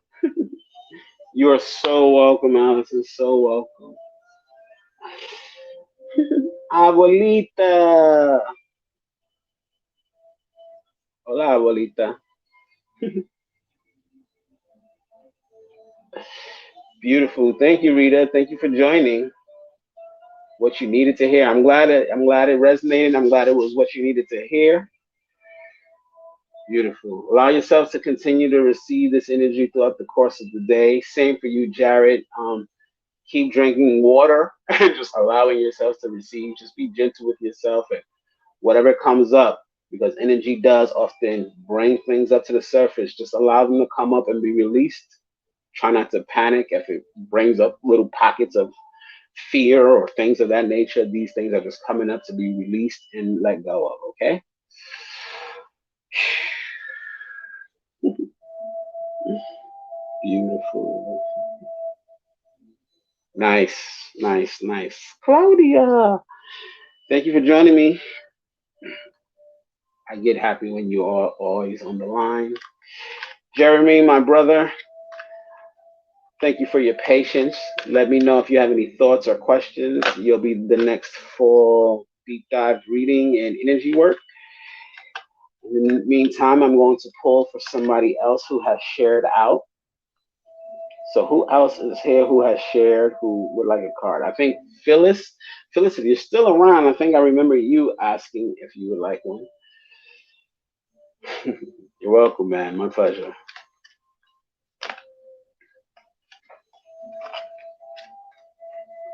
A: You are so welcome, Allison. So welcome. Abuelita. Hola, abuelita. Beautiful. Thank you, Rita. Thank you for joining. What you needed to hear. I'm glad it resonated. I'm glad it was what you needed to hear. Beautiful. Allow yourselves to continue to receive this energy throughout the course of the day. Same for you, Jared. Keep drinking water and just allowing yourselves to receive. Just be gentle with yourself and whatever comes up, because energy does often bring things up to the surface. Just allow them to come up and be released. Try not to panic if it brings up little pockets of fear or things of that nature. These things are just coming up to be released and let go of, okay? Beautiful. Nice, nice, nice. Claudia, thank you for joining me. I get happy when you are always on the line. Jeremy, my brother, thank you for your patience. Let me know if you have any thoughts or questions. You'll be the next full deep dive reading and energy work. In the meantime, I'm going to pull for somebody else who has shared out. So who else is here who has shared who would like a card? I think Phyllis. Phyllis, if you're still around, I think I remember you asking if you would like one. You're welcome, man. My pleasure.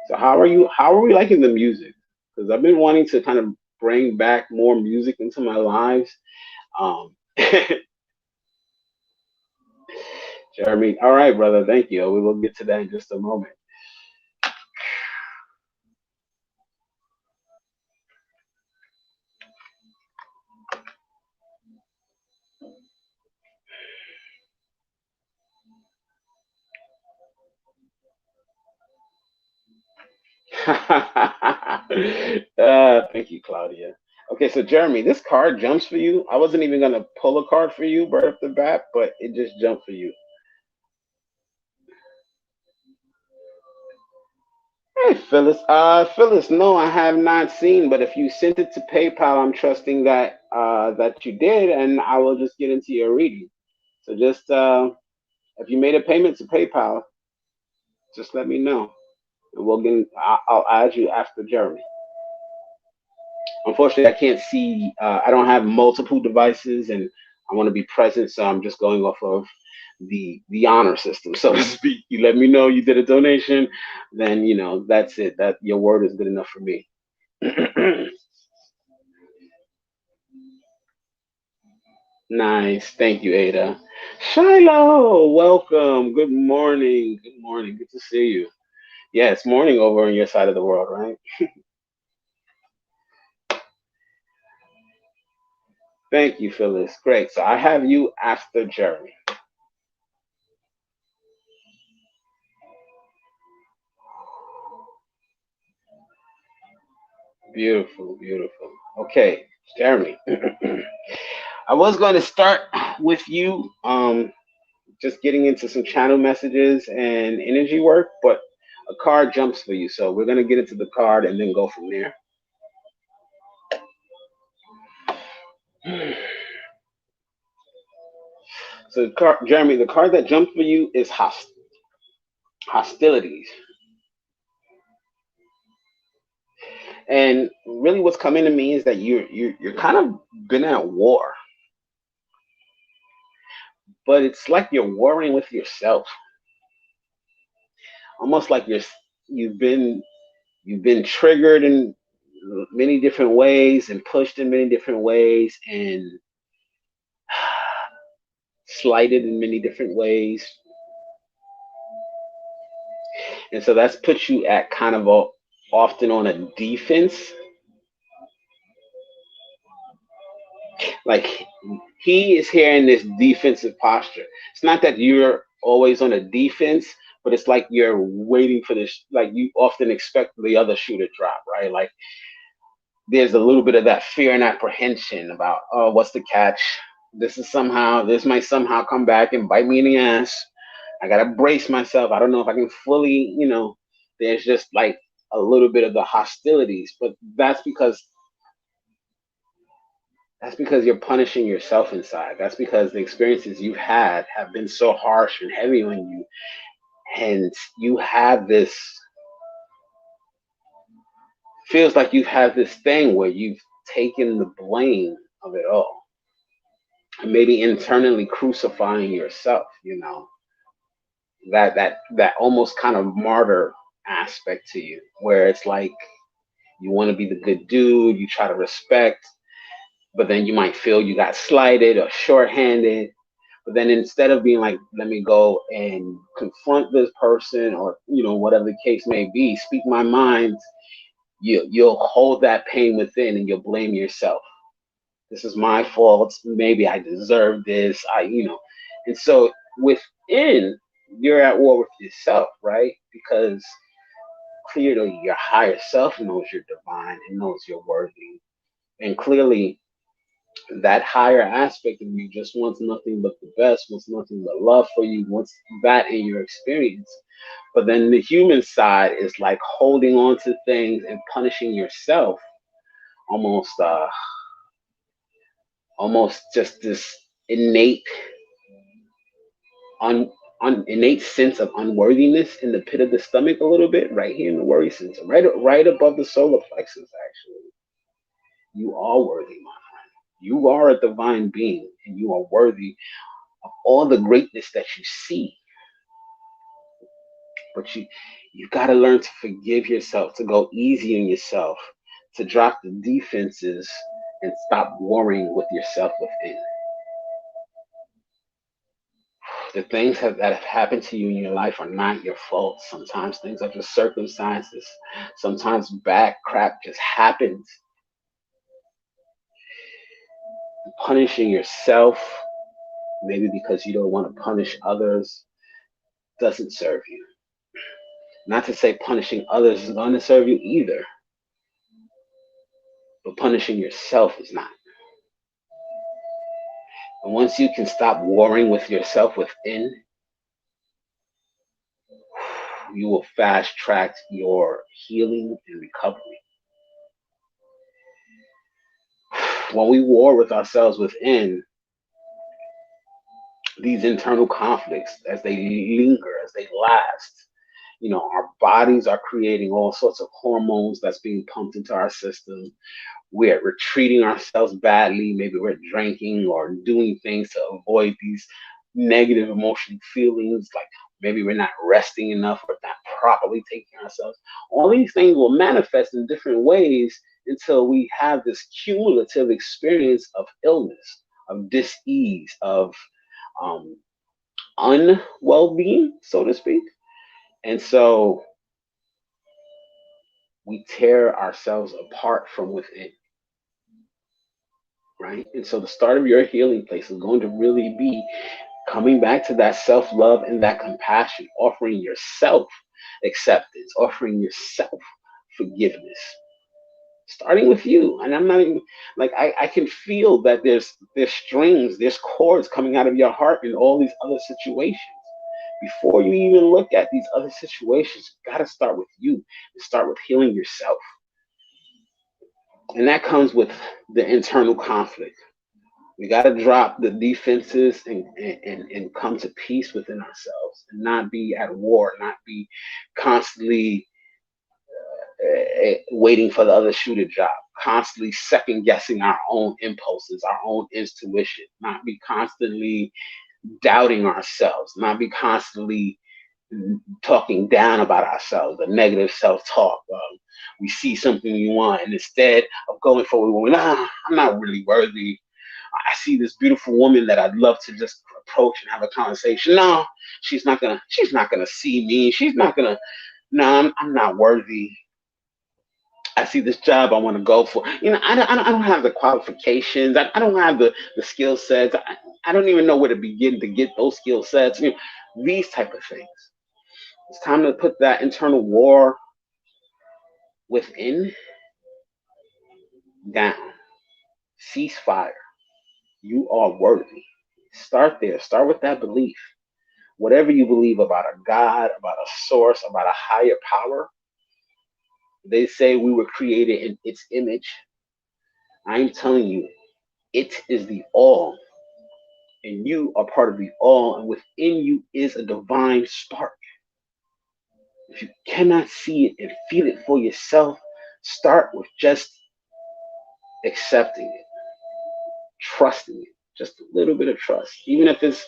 A: So how are you? How are we liking the music? Because I've been wanting to kind of bring back more music into my lives. Um, Jeremy, all right, brother. Thank you. We will get to that in just a moment. Thank you, Claudia. Okay, so Jeremy, this card jumps for you. I wasn't even gonna pull a card for you right off the bat, but it just jumped for you. Hey, Phyllis. Phyllis, no, I have not seen, but if you sent it to PayPal, I'm trusting that you did, and I will just get into your reading. So just if you made a payment to PayPal, just let me know, and we'll get. I'll add you after Jeremy. Unfortunately, I can't see. I don't have multiple devices, and I want to be present, so I'm just going off of the honor system, so to speak. You let me know you did a donation, then that's it. That your word is good enough for me. Nice, thank you, Ada. Shiloh, welcome. Good morning. Good morning. Good to see you. Yeah, it's morning over on your side of the world, right? Thank you, Phyllis. Great. So I have you after Jeremy. Beautiful, beautiful. Okay, Jeremy. I was going to start with you, just getting into some channel messages and energy work, but a card jumps for you. So we're going to get into the card and then go from there. So, Jeremy, the card that jumped for you is hostilities. And really, what's coming to me is that you're kind of been at war, but it's like you're warring with yourself, almost like you've been you've been triggered in many different ways and pushed in many different ways and slighted in many different ways, and so that's put you at kind of often on a defense. Like he is here in this defensive posture. It's not that you're always on a defense, but it's like you're waiting for this. Like you often expect the other shoe to drop, right? Like there's a little bit of that fear and apprehension about, oh, what's the catch? This might somehow come back and bite me in the ass. I gotta brace myself. I don't know if I can fully, there's just like a little bit of the hostilities, but that's because you're punishing yourself inside. That's because the experiences you've had have been so harsh and heavy on you. And you have this, feels like you've had this thing where you've taken the blame of it all. And maybe internally crucifying yourself, that almost kind of martyr aspect to you, where it's like you want to be the good dude, you try to respect, but then you might feel you got slighted or shorthanded. But then instead of being like, let me go and confront this person or, whatever the case may be, speak my mind, you'll hold that pain within and you'll blame yourself. This is my fault. Maybe I deserve this. And so within, you're at war with yourself, right? Because clearly your higher self knows you're divine and knows you're worthy. And clearly that higher aspect of you just wants nothing but the best, wants nothing but love for you, wants that in your experience. But then the human side is like holding on to things and punishing yourself, almost almost just this innate un, innate sense of unworthiness in the pit of the stomach a little bit, right here in the worry center, right above the solar plexus. Actually, you are worthy, my friend. You are a divine being, and you are worthy of all the greatness that you see. But you got to learn to forgive yourself, to go easy on yourself, to drop the defenses, and stop worrying with yourself within. The things that have happened to you in your life are not your fault. Sometimes things are just circumstances. Sometimes bad crap just happens. Punishing yourself, maybe because you don't want to punish others, doesn't serve you. Not to say punishing others is going to serve you either, but punishing yourself is not. And once you can stop warring with yourself within, you will fast track your healing and recovery. When we war with ourselves within, these internal conflicts, as they linger, as they last, our bodies are creating all sorts of hormones that's being pumped into our system. We're treating ourselves badly. Maybe we're drinking or doing things to avoid these negative emotional feelings. Like maybe we're not resting enough or not properly taking care of ourselves. All these things will manifest in different ways until we have this cumulative experience of illness, of dis-ease, of um, unwell-being, so to speak. And so we tear ourselves apart from within, right? And so the start of your healing place is going to really be coming back to that self love and that compassion, offering yourself acceptance, offering yourself forgiveness. starting with you. And I'm not even like I can feel that there's strings, there's chords coming out of your heart in all these other situations. Before you even look at these other situations, you gotta start with you. Start with healing yourself. And that comes with the internal conflict. We got to drop the defenses and come to peace within ourselves and not be at war, not be constantly waiting for the other shoe to drop, constantly second guessing our own impulses, our own intuition, not be constantly doubting ourselves, not be constantly talking down about ourselves, the negative self-talk. We see something we want, and instead of going forward, nah, I'm not really worthy. I see this beautiful woman that I'd love to just approach and have a conversation. No, she's not gonna see me. She's not gonna. No, I'm not worthy. I see this job I want to go for. I don't have the qualifications. I don't have the skill sets. I don't even know where to begin to get those skill sets. These type of things. It's time to put that internal war within down. Ceasefire. You are worthy. Start there. Start with that belief. Whatever you believe about a God, about a source, about a higher power, they say we were created in its image. I'm telling you, it is the all, and you are part of the all, and within you is a divine spark. If you cannot see it and feel it for yourself, start with just accepting it, trusting it, just a little bit of trust, even if it's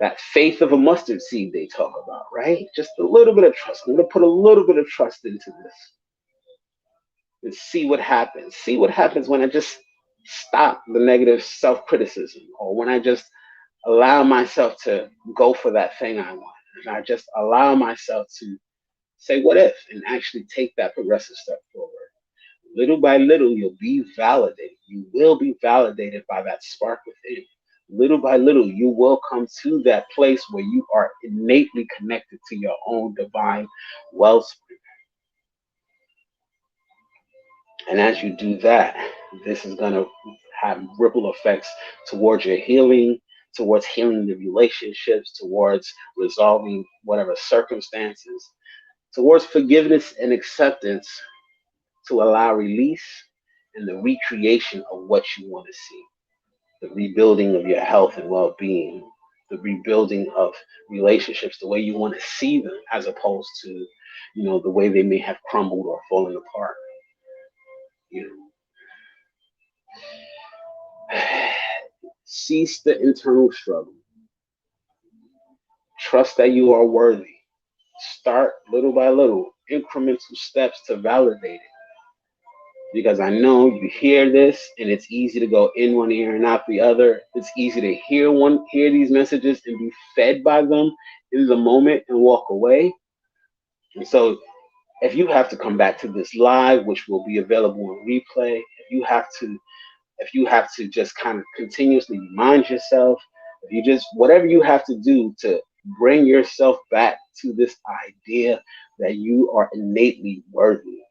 A: that faith of a mustard seed they talk about, right? Just a little bit of trust. I'm going to put a little bit of trust into this and see what happens. See what happens when I just stop the negative self criticism, or when I just allow myself to go for that thing I want. And I just allow myself to say, what if, and actually take that progressive step forward. Little by little, you'll be validated. You will be validated by that spark within. Little by little, you will come to that place where you are innately connected to your own divine wellspring. And as you do that, this is going to have ripple effects towards your healing, towards healing the relationships, towards resolving whatever circumstances, towards forgiveness and acceptance, to allow release and the recreation of what you want to see, the rebuilding of your health and well-being, the rebuilding of relationships the way you want to see them, as opposed to, the way they may have crumbled or fallen apart. You know, cease the internal struggle. Trust that you are worthy. Start little by little, incremental steps to validate it. Because I know you hear this and it's easy to go in one ear and out the other. It's easy to hear these messages and be fed by them in the moment and walk away. And so if you have to come back to this live, which will be available on replay, if you have to just kind of continuously remind yourself, if you just whatever you have to do to bring yourself back to this idea that you are innately worthy,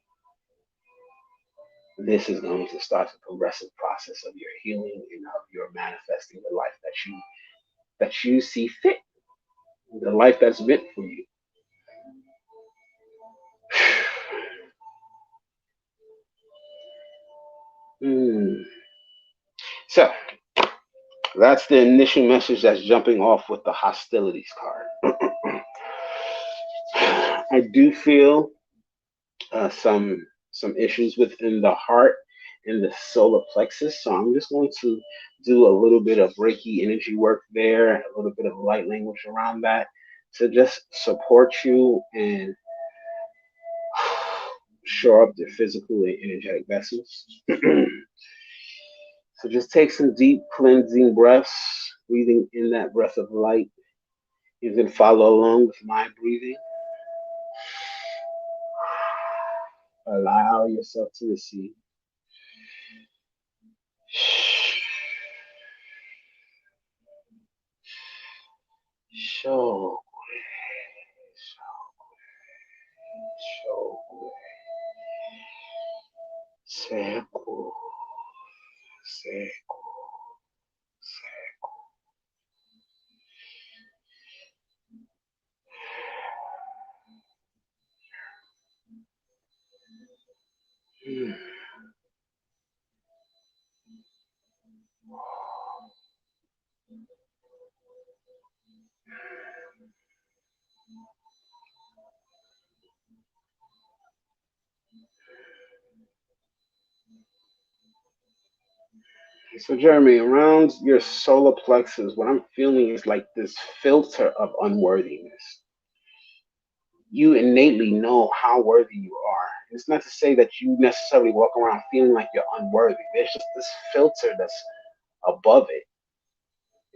A: this is going to start the progressive process of your healing and of your manifesting the life that you see fit, the life that's meant for you. Hmm. So that's the initial message that's jumping off with the hostilities card. I do feel some issues within the heart and the solar plexus. So I'm just going to do a little bit of Reiki energy work there, a little bit of light language around that to just support you and shore up their physical and energetic vessels. So just take some deep cleansing breaths, breathing in that breath of light. You can follow along with my breathing. Allow yourself to receive. Show, show, show. seco, seco, seco. So, Jeremy, around your solar plexus, what I'm feeling is like this filter of unworthiness. You innately know how worthy you are. It's not to say that you necessarily walk around feeling like you're unworthy. There's just this filter that's above it.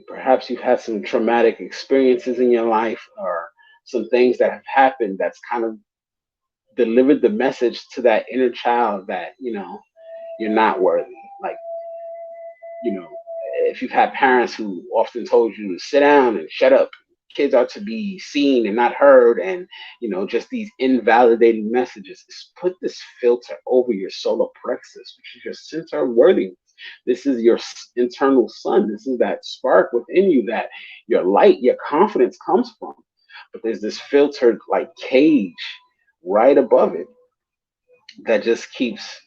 A: Perhaps you've had some traumatic experiences in your life or some things that have happened that's kind of delivered the message to that inner child that, you're not worthy. Like, if you've had parents who often told you to sit down and shut up, kids are to be seen and not heard, and just these invalidating messages. Just put this filter over your solar plexus, which is your center of worthiness. This is your internal sun. This is that spark within you that your light, your confidence comes from. But there's this filtered like cage right above it that just keeps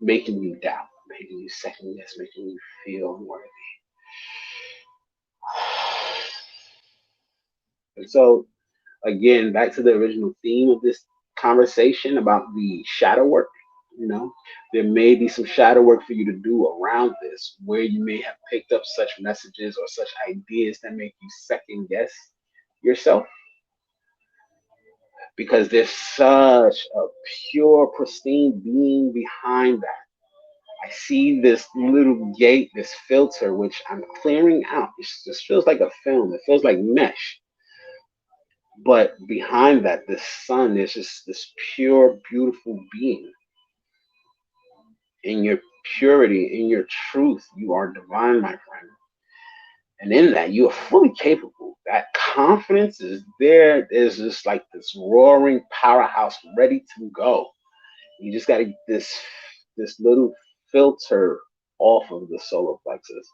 A: making you doubt, making you second guess, making you feel unworthy. And so, again, back to the original theme of this conversation about the shadow work, there may be some shadow work for you to do around this, where you may have picked up such messages or such ideas that make you second guess yourself, because there's such a pure, pristine being behind that. I see this little gate, this filter, which I'm clearing out. It just feels like a film. It feels like mesh. But behind that, the sun is just this pure, beautiful being. In your purity, in your truth, you are divine, my friend. And in that, you are fully capable. That confidence is there. There's just like this roaring powerhouse ready to go. You just got to get this little filter off of the solar plexus.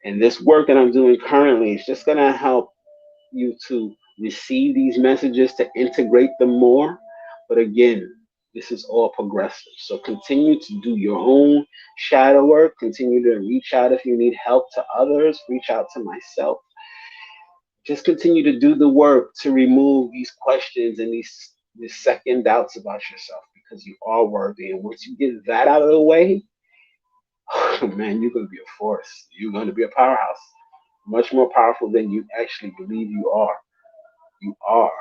A: And this work that I'm doing currently is just going to help you to receive these messages, to integrate them more. But again, this is all progressive. So continue to do your own shadow work. Continue to reach out if you need help to others. Reach out to myself. Just continue to do the work to remove these questions and these second doubts about yourself, because you are worthy. And once you get that out of the way, man, you're going to be a force. You're going to be a powerhouse, much more powerful than you actually believe you are. You are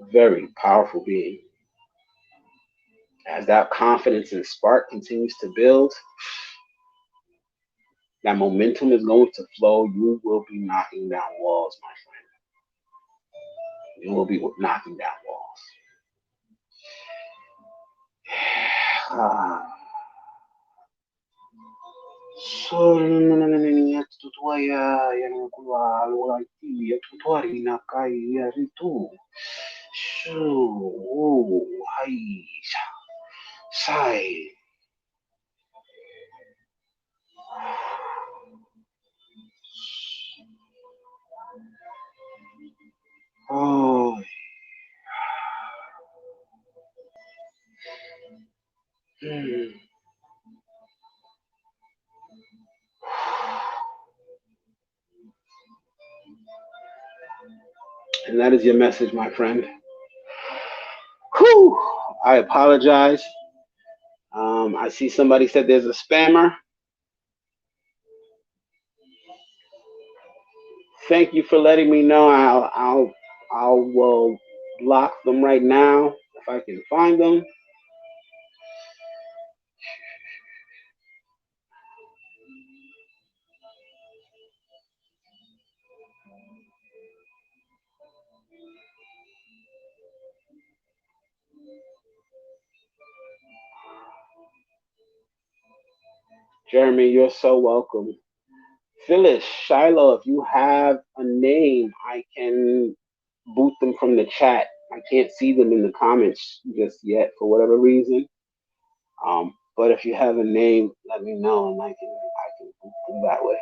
A: a very powerful being. As that confidence and spark continues to build, that momentum is going to flow. You will be knocking down walls, my friend. You will be knocking down walls. Ah. So, tutuaya yang kuwa alwati ya tutuari na kai ya ritu. So, hai, sai. Oh. Hmm. And that is your message, my friend. Whew. I apologize. I see somebody said there's a spammer. Thank you for letting me know. I will block them right now if I can find them. Jeremy, you're so welcome. Phyllis, Shiloh, if you have a name, I can boot them from the chat. I can't see them in the comments just yet for whatever reason. But if you have a name, let me know and I can do that way.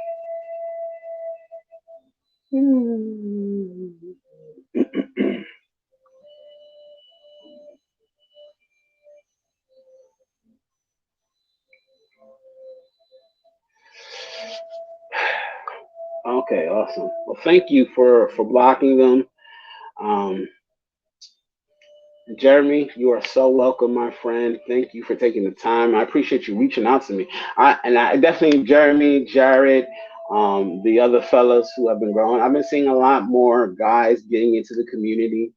A: Okay, awesome. Well, thank you for blocking them. Um, Jeremy, you are so welcome, my friend. Thank you for taking the time. I appreciate you reaching out to me. I definitely Jeremy, Jared, the other fellas who have been growing. I've been seeing a lot more guys getting into the community.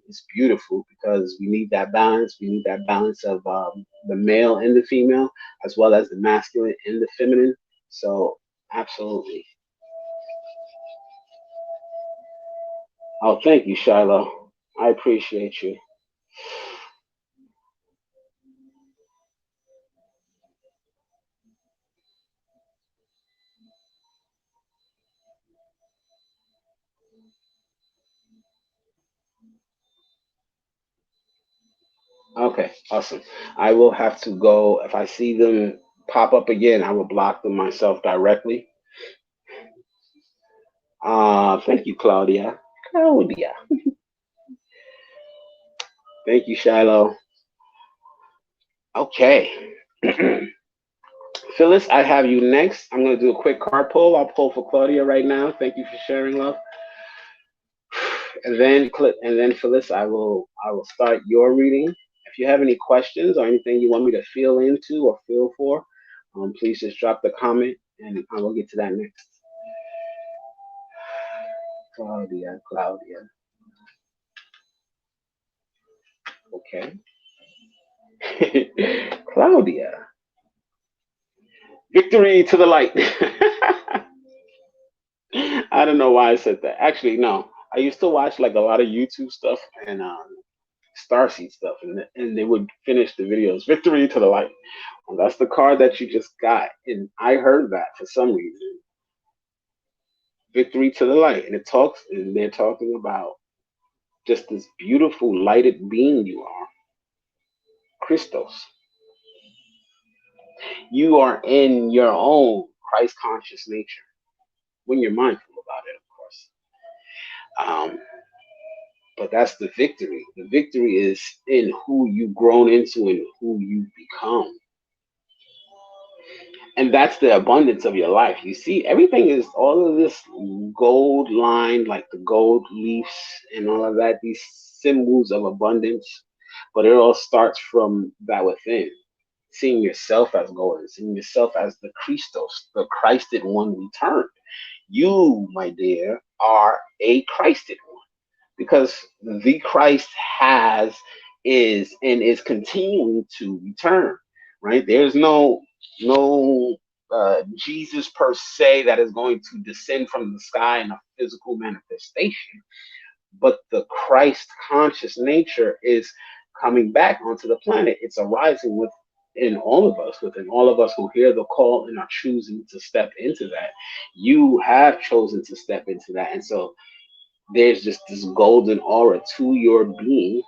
A: It's beautiful because we need that balance. We need that balance of the male and the female, as well as the masculine and the feminine. So, absolutely. Oh, thank you, Shiloh. I appreciate you. Okay, awesome. I will have to go. If I see them pop up again, I will block them myself directly. Thank you, Claudia. Claudia. Thank you, Shiloh. Okay. Phyllis, I have you next. I'm going to do a quick card pull. I'll pull for Claudia right now. Thank you for sharing, love. And then Phyllis, I will start your reading. If you have any questions or anything you want me to feel into or feel for, please just drop the comment and I will get to that next. Claudia, Claudia. Okay. Claudia. Victory to the light. I don't know why I said that. Actually, no. I used to watch like a lot of YouTube stuff and Starseed stuff, and they would finish the videos. Victory to the light. Well, that's the card that you just got, and I heard that for some reason. Victory to the light, and it talks, and they're talking about just this beautiful lighted being you are, Christos. You are in your own Christ conscious nature when you're mindful about it, of course. But that's the victory. The victory is in who you've grown into and who you become. And that's the abundance of your life. You see, everything is all of this gold line, like the gold leaves and all of that, these symbols of abundance. But it all starts from that within. Seeing yourself as golden, seeing yourself as the Christos, the Christed one returned. You, my dear, are a Christed one because the Christ has, is, and is continuing to return. Right? There's no Jesus per se that is going to descend from the sky in a physical manifestation, but the Christ conscious nature is coming back onto the planet. It's arising within all of us who hear the call and are choosing to step into that. You have chosen to step into that. And so there's just this golden aura to your being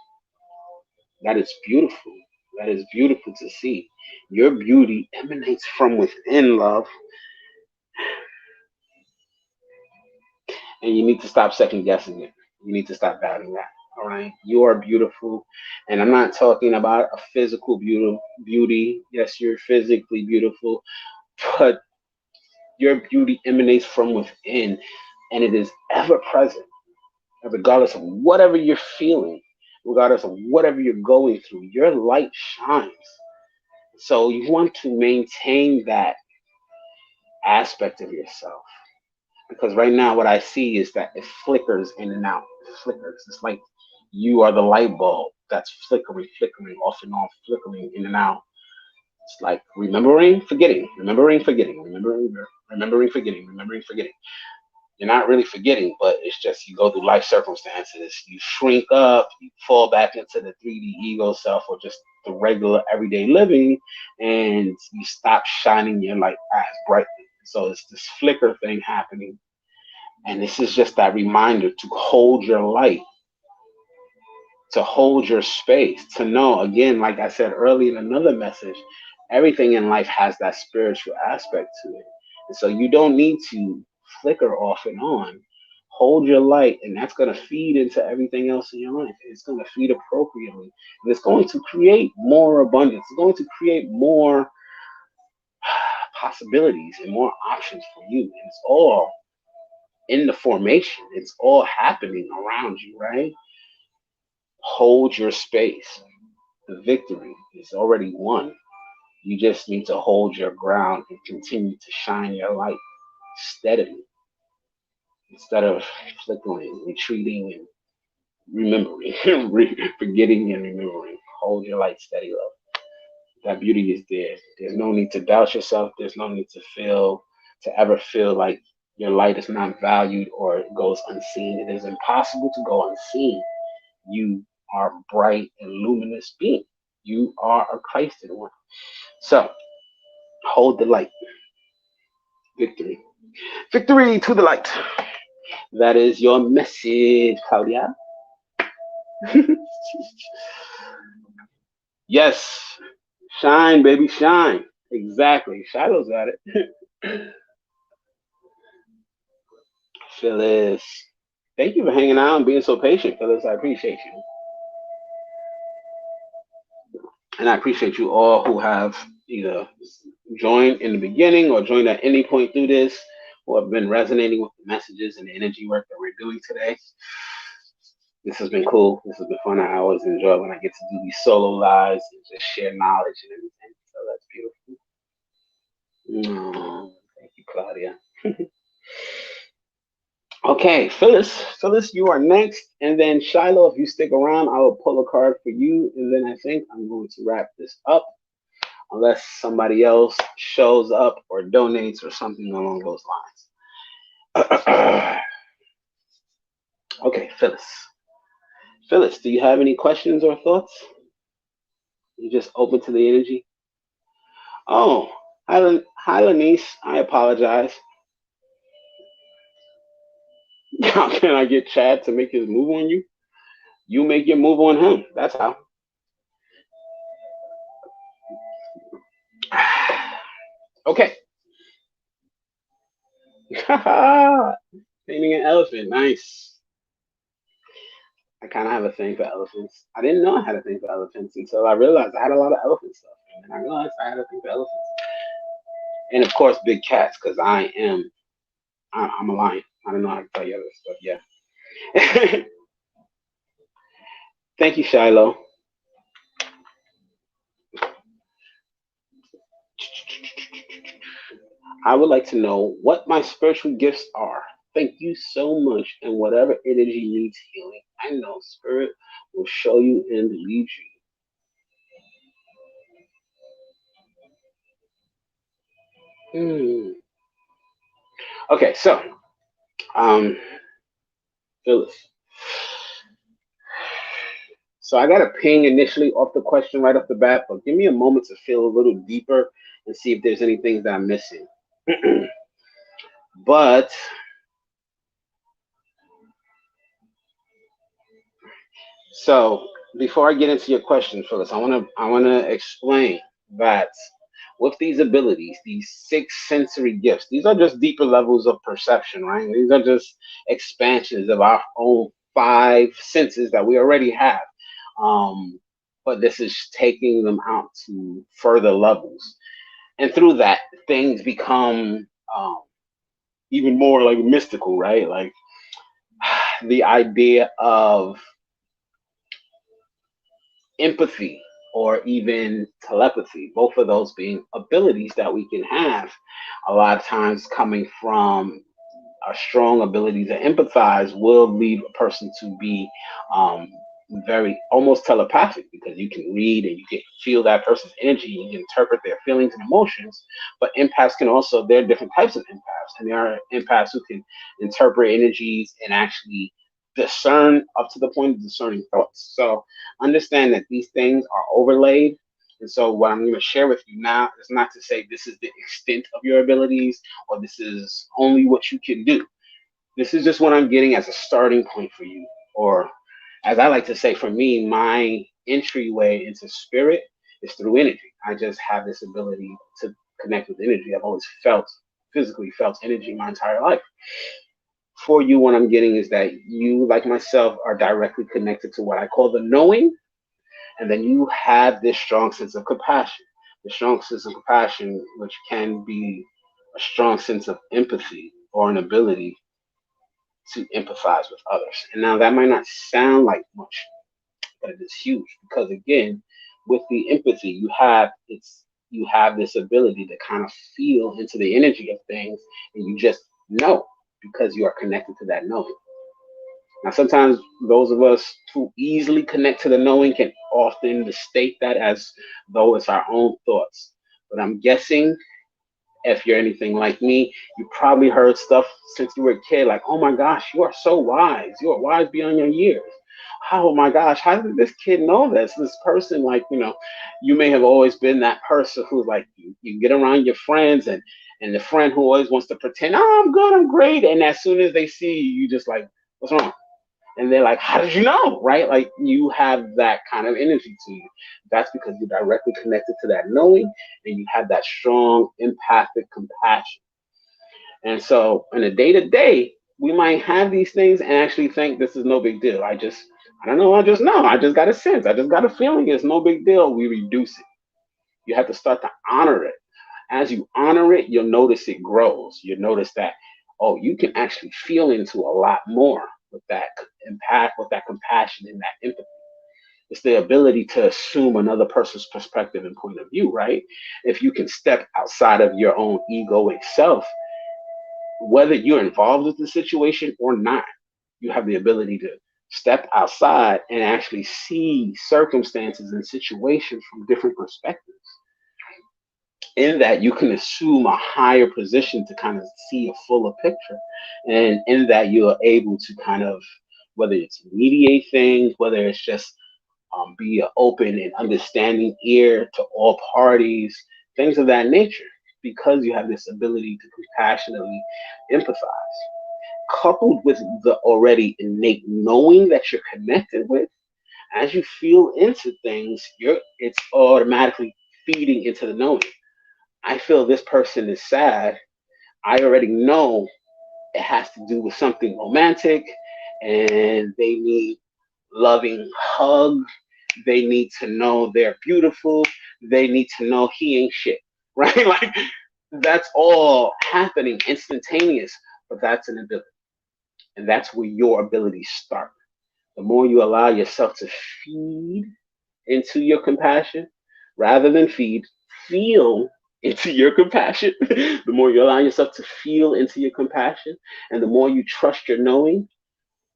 A: that is beautiful. That is beautiful to see. Your beauty emanates from within, love, and you need to stop second guessing it. You need to stop doubting that. All right, you are beautiful, and I'm not talking about a physical beauty. Beauty, yes, you're physically beautiful, but your beauty emanates from within, and it is ever present, regardless of whatever you're feeling, regardless of whatever you're going through. Your light shines. So you want to maintain that aspect of yourself. Because right now, what I see is that it flickers in and out. It flickers. It's like you are the light bulb that's flickering, flickering, off and on, flickering in and out. It's like remembering, forgetting, remembering, forgetting, remembering, forgetting, remembering, forgetting. You're not really forgetting, but it's just you go through life circumstances. You shrink up, you fall back into the 3D ego self or just the regular everyday living, and you stop shining your light as brightly. So it's this flicker thing happening. And this is just that reminder to hold your light, to hold your space, to know, again, like I said earlier in another message, everything in life has that spiritual aspect to it. And so you don't need to flicker off and on. Hold your light, and that's going to feed into everything else in your life. It's going to feed appropriately, and it's going to create more abundance. It's going to create more possibilities and more options for you. And it's all in the formation, it's all happening around you, right? Hold your space. The victory is already won. You just need to hold your ground and continue to shine your light steadily instead of flickering, retreating, and remembering, forgetting and remembering. Hold your light steady, love. That beauty is there. There's no need to doubt yourself. There's no need to ever feel like your light is not valued or it goes unseen. It is impossible to go unseen. You are a bright and luminous being. You are a Christed one. So hold the light. Victory. Victory to the light. That is your message, Claudia. Yes. Shine, baby, shine. Exactly. Shadow's got it. Phyllis. Thank you for hanging out and being so patient, Phyllis. I appreciate you. And I appreciate you all who have either joined in the beginning or joined at any point through this, who have been resonating with the messages and the energy work that we're doing today. This has been cool. This has been fun. I always enjoy when I get to do these solo lives and just share knowledge and everything. So that's beautiful. Thank you, Claudia. Okay, Phyllis. Phyllis, you are next. And then Shiloh, if you stick around, I will pull a card for you. And then I think I'm going to wrap this up unless somebody else shows up or donates or something along those lines. Okay, Phyllis. Phyllis, do you have any questions or thoughts? You just open to the energy? Oh, hi, Lanice. I apologize. How can I get Chad to make his move on you? You make your move on him. That's how. Okay. Painting an elephant. Nice. I kind of have a thing for elephants. I didn't know I had a thing for elephants until I realized I had a lot of elephant stuff. And then I realized I had a thing for elephants. And of course, big cats, because I'm a lion. I don't know how to tell you other stuff. Yeah. Thank you, Shiloh. I would like to know what my spiritual gifts are. Thank you so much. And whatever energy needs healing, I know Spirit will show you and lead you. Okay, so, um, Phyllis. So I got a ping initially off the question right off the bat, but give me a moment to feel a little deeper and see if there's anything that I'm missing. But so before I get into your question, Phyllis, I wanna explain that with these abilities, these six sensory gifts, these are just deeper levels of perception, right? These are just expansions of our own five senses that we already have. Um, but this is taking them out to further levels. And through that, things become even more like mystical, right? Like the idea of empathy or even telepathy, both of those being abilities that we can have a lot of times coming from a strong ability to empathize will lead a person to be um, very almost telepathic because you can read and you can feel that person's energy, you can interpret their feelings and emotions. But empaths can also, there are different types of empaths, and there are empaths who can interpret energies and actually discern up to the point of discerning thoughts. So understand that these things are overlaid. And so what I'm going to share with you now is not to say this is the extent of your abilities or this is only what you can do. This is just what I'm getting as a starting point for you, or as I like to say, for me, my entryway into spirit is through energy. I just have this ability to connect with energy. I've always felt, physically felt energy my entire life. For you, what I'm getting is that you, like myself, are directly connected to what I call the knowing, and then you have this strong sense of compassion. The strong sense of compassion, which can be a strong sense of empathy or an ability to empathize with others. And now that might not sound like much, but it is huge because again, with the empathy, you have this ability to kind of feel into the energy of things, and you just know because you are connected to that knowing. Now, sometimes those of us who easily connect to the knowing can often mistake that as though it's our own thoughts. But I'm guessing if you're anything like me, you probably heard stuff since you were a kid, like, oh my gosh, you are so wise. You are wise beyond your years. Oh my gosh, how did this kid know this? This person, like, you may have always been that person who's like, you get around your friends and the friend who always wants to pretend, oh, I'm good, I'm great. And as soon as they see you, you just like, what's wrong? And they're like, how did you know? Right? Like you have that kind of energy to you. That's because you're directly connected to that knowing and you have that strong empathic compassion. And so in a day to day, we might have these things and actually think this is no big deal. I don't know. I just know. I just got a sense. I just got a feeling it's no big deal. We reduce it. You have to start to honor it. As you honor it, you'll notice it grows. You'll notice that, oh, you can actually feel into a lot more with that impact, with that compassion and that empathy. It's the ability to assume another person's perspective and point of view, right? If you can step outside of your own egoic self, whether you're involved with the situation or not, you have the ability to step outside and actually see circumstances and situations from different perspectives. In that, you can assume a higher position to kind of see a fuller picture. And in that, you're able to kind of, whether it's mediate things, whether it's just be an open and understanding ear to all parties, things of that nature, because you have this ability to compassionately empathize, coupled with the already innate knowing that you're connected with. As you feel into things, it's automatically feeding into the knowing. I feel this person is sad. I already know it has to do with something romantic, and they need loving hug. They need to know they're beautiful. They need to know he ain't shit, right? Like that's all happening instantaneous, but that's an ability. And that's where your abilities start. The more you allow yourself to feed into your compassion rather than feed, feel into your compassion. The more you allow yourself to feel into your compassion and the more you trust your knowing,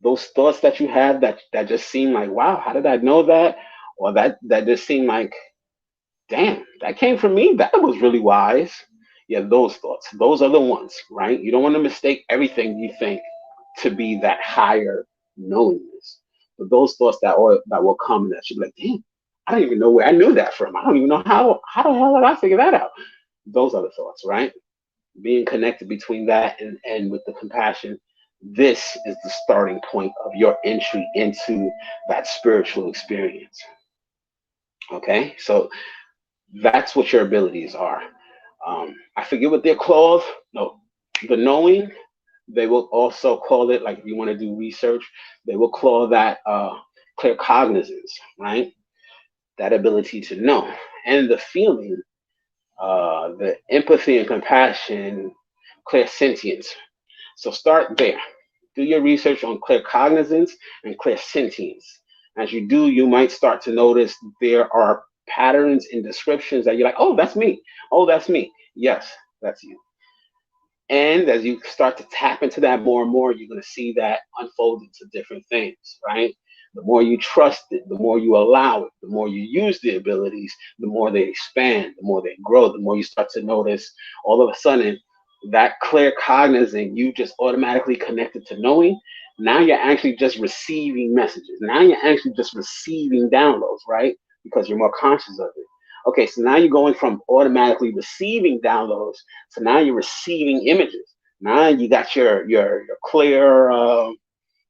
A: those thoughts that you have that just seem like, wow, how did I know that? Or that just seem like, damn, that came from me. That was really wise. Yeah, those thoughts. Those are the ones, right? You don't want to mistake everything you think to be that higher knowingness. But those thoughts that will come and that should be like, damn, I don't even know where I knew that from. I don't even know how the hell did I figure that out? Those are the thoughts, right? Being connected between that and with the compassion, this is the starting point of your entry into that spiritual experience. Okay, so that's what your abilities are. I forget what they're called. No, the knowing. They will also call it, like if you want to do research, they will call that clear cognizance, right? That ability to know. And the feeling, the empathy and compassion, clear sentience. So start there. Do your research on clear cognizance and clear sentience. As you do, you might start to notice there are patterns in descriptions that you're like, oh, that's me. Oh, that's me. Yes, that's you. And as you start to tap into that more and more, you're going to see that unfold into different things, right? The more you trust it, the more you allow it, the more you use the abilities, the more they expand, the more they grow, the more you start to notice all of a sudden that clear cognizant, you just automatically connected to knowing. Now you're actually just receiving messages. Now you're actually just receiving downloads, right? Because you're more conscious of it. Okay, so now you're going from automatically receiving downloads to now you're receiving images. Now you got your clear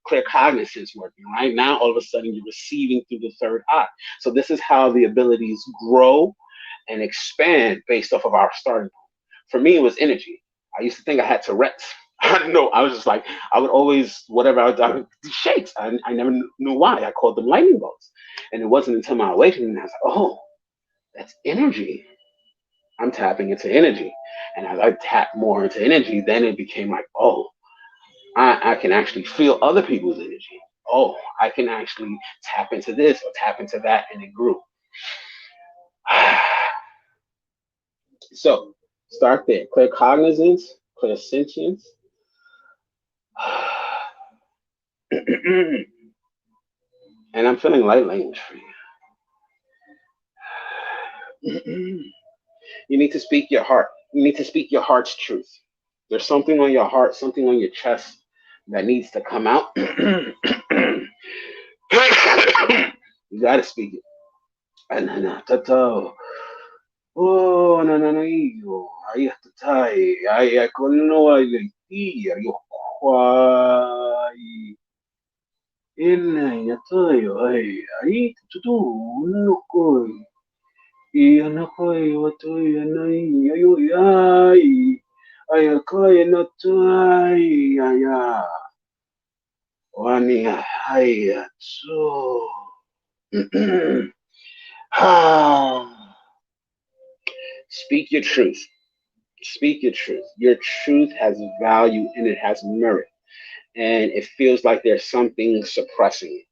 A: clear cognizance working, right? Now, all of a sudden, you're receiving through the third eye. So this is how the abilities grow and expand based off of our starting point. For me, it was energy. I used to think I had Tourette's. I didn't know. I was just like, I would always, whatever I would shakes. I never knew why. I called them lightning bolts. And it wasn't until my awakening I was like, oh, that's energy. I'm tapping into energy. And as I tapped more into energy, then it became like, oh, I can actually feel other people's energy. Oh, I can actually tap into this or tap into that, and it grew. So start there. Clear cognizance, clear sentience. And I'm feeling light language for you. You need to speak your heart. You need to speak your heart's truth. There's something on your heart, something on your chest that needs to come out. You gotta speak it. Oh, no, no, no, yo. Ay, tatay. Ay, ako no, ay, yo, kwai. Inay, natayo, ay, ay, tutu, no, koy. Iyan ako, ay, watoy, anay, ayo, ay. Ay, ako, ay, natay, ay, wani, ay, atso. Speak your truth. Speak your truth. Your truth has value and it has merit. And it feels like there's something suppressing it.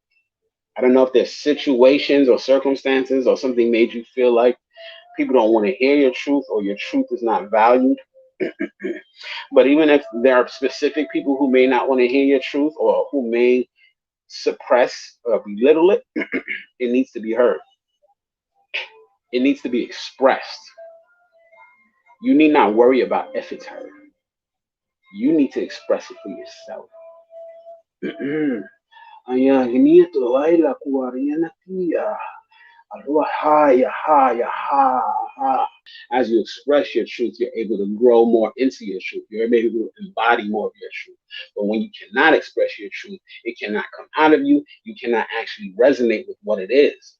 A: I don't know if there's situations or circumstances or something made you feel like people don't want to hear your truth or your truth is not valued. But even if there are specific people who may not want to hear your truth or who may suppress or belittle it, it needs to be heard. It needs to be expressed. You need not worry about if it's heard. You need to express it for yourself. Aya, ginito, ay, la kuwariya tiya. Alua, haya, haya, ha, ha. As you express your truth, you're able to grow more into your truth. You're able to embody more of your truth. But when you cannot express your truth, it cannot come out of you. You cannot actually resonate with what it is.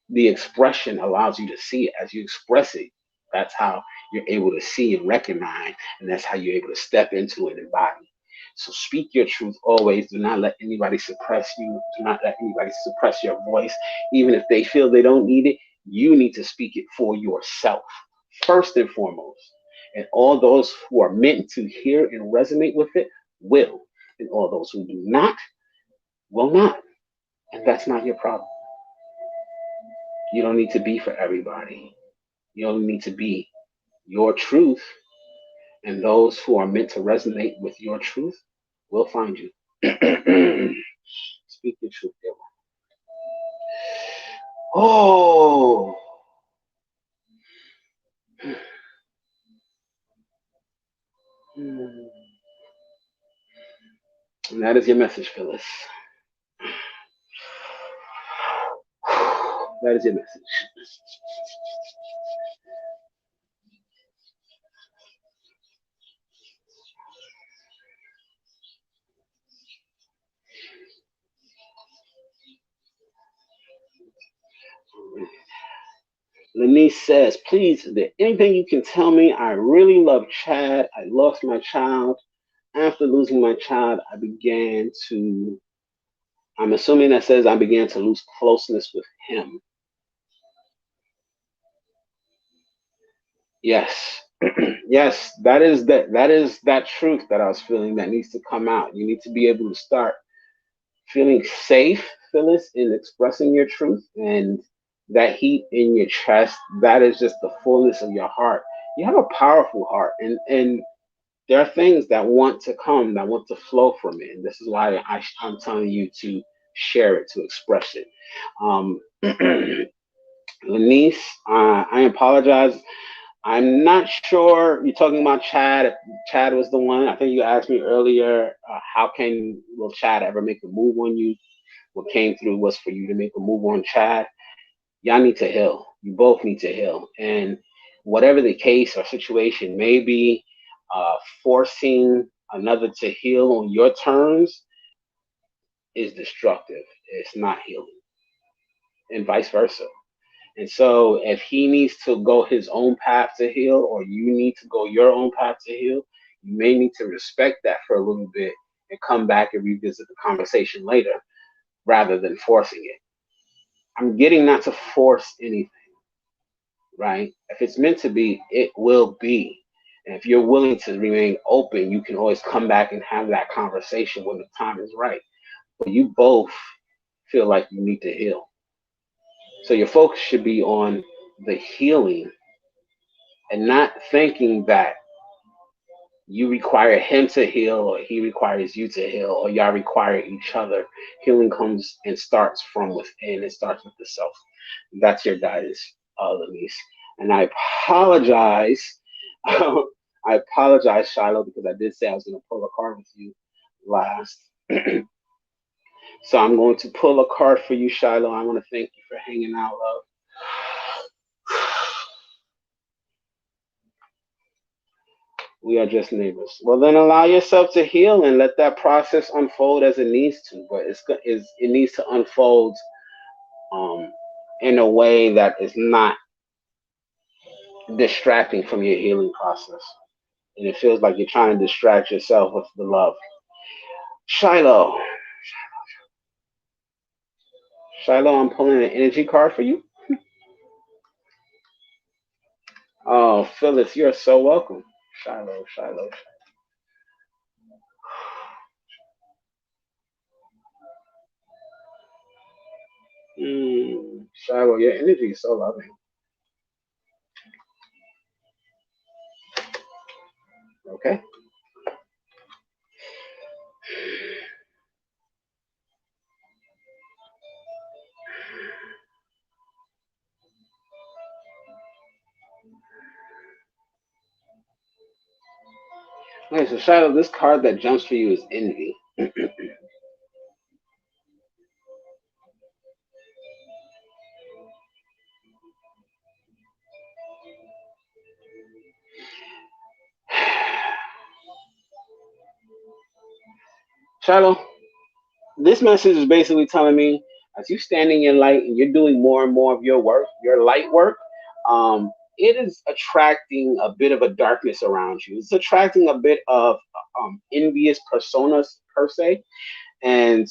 A: The expression allows you to see it. As you express it, that's how you're able to see and recognize, and that's how you're able to step into and embody. So speak your truth always. Do not let anybody suppress you. Do not let anybody suppress your voice. Even if they feel they don't need it, you need to speak it for yourself, first and foremost. And all those who are meant to hear and resonate with it will. And all those who do not will not. And that's not your problem. You don't need to be for everybody. You only need to be your truth, and those who are meant to resonate with your truth will find you. Speak your truth, devil. Oh, and that is your message, Phyllis. That is your message. Lanice says, please, is there anything you can tell me? I really love Chad. I lost my child. After losing my child, I'm assuming that says I began to lose closeness with him. Yes. Yes, that is that truth that I was feeling that needs to come out. You need to be able to start feeling safe, Phyllis, in expressing your truth, and that heat in your chest, that is just the fullness of your heart. You have a powerful heart, and there are things that want to come, that want to flow from it. And this is why I'm telling you to share it, to express it. Um, Lanice, I apologize. I'm not sure you're talking about Chad. If Chad was the one, I think you asked me earlier, how can will Chad ever make a move on you? What came through was for you to make a move on Chad. Y'all need to heal. You both need to heal. And whatever the case or situation may be, forcing another to heal on your terms is destructive. It's not healing, and vice versa. And so, if he needs to go his own path to heal, or you need to go your own path to heal, you may need to respect that for a little bit and come back and revisit the conversation later rather than forcing it. I'm getting not to force anything, right? If it's meant to be, it will be. And if you're willing to remain open, you can always come back and have that conversation when the time is right. But you both feel like you need to heal. So your focus should be on the healing and not thinking that you require him to heal or he requires you to heal or y'all require each other. Healing comes and starts from within. It starts with the self. That's your guidance, Lenise. And I apologize. I apologize, Shiloh, because I did say I was going to pull a card with you last. So I'm going to pull a card for you, Shiloh. I want to thank you for hanging out, love. We are just neighbors. Well, then allow yourself to heal and let that process unfold as it needs to. But it needs to unfold um, in a way that is not distracting from your healing process. And it feels like you're trying to distract yourself with the love. Shiloh, Shiloh, I'm pulling an energy card for you. Oh, Phyllis, you're so welcome. Shiloh, Shiloh. Shiloh, your energy is so loving. Okay. Okay, so Shiloh, this card that jumps for you is envy. Shiloh, this message is basically telling me as you stand in your light and you're doing more and more of your work, your light work, it is attracting a bit of a darkness around you. It's attracting a bit of envious personas per se. And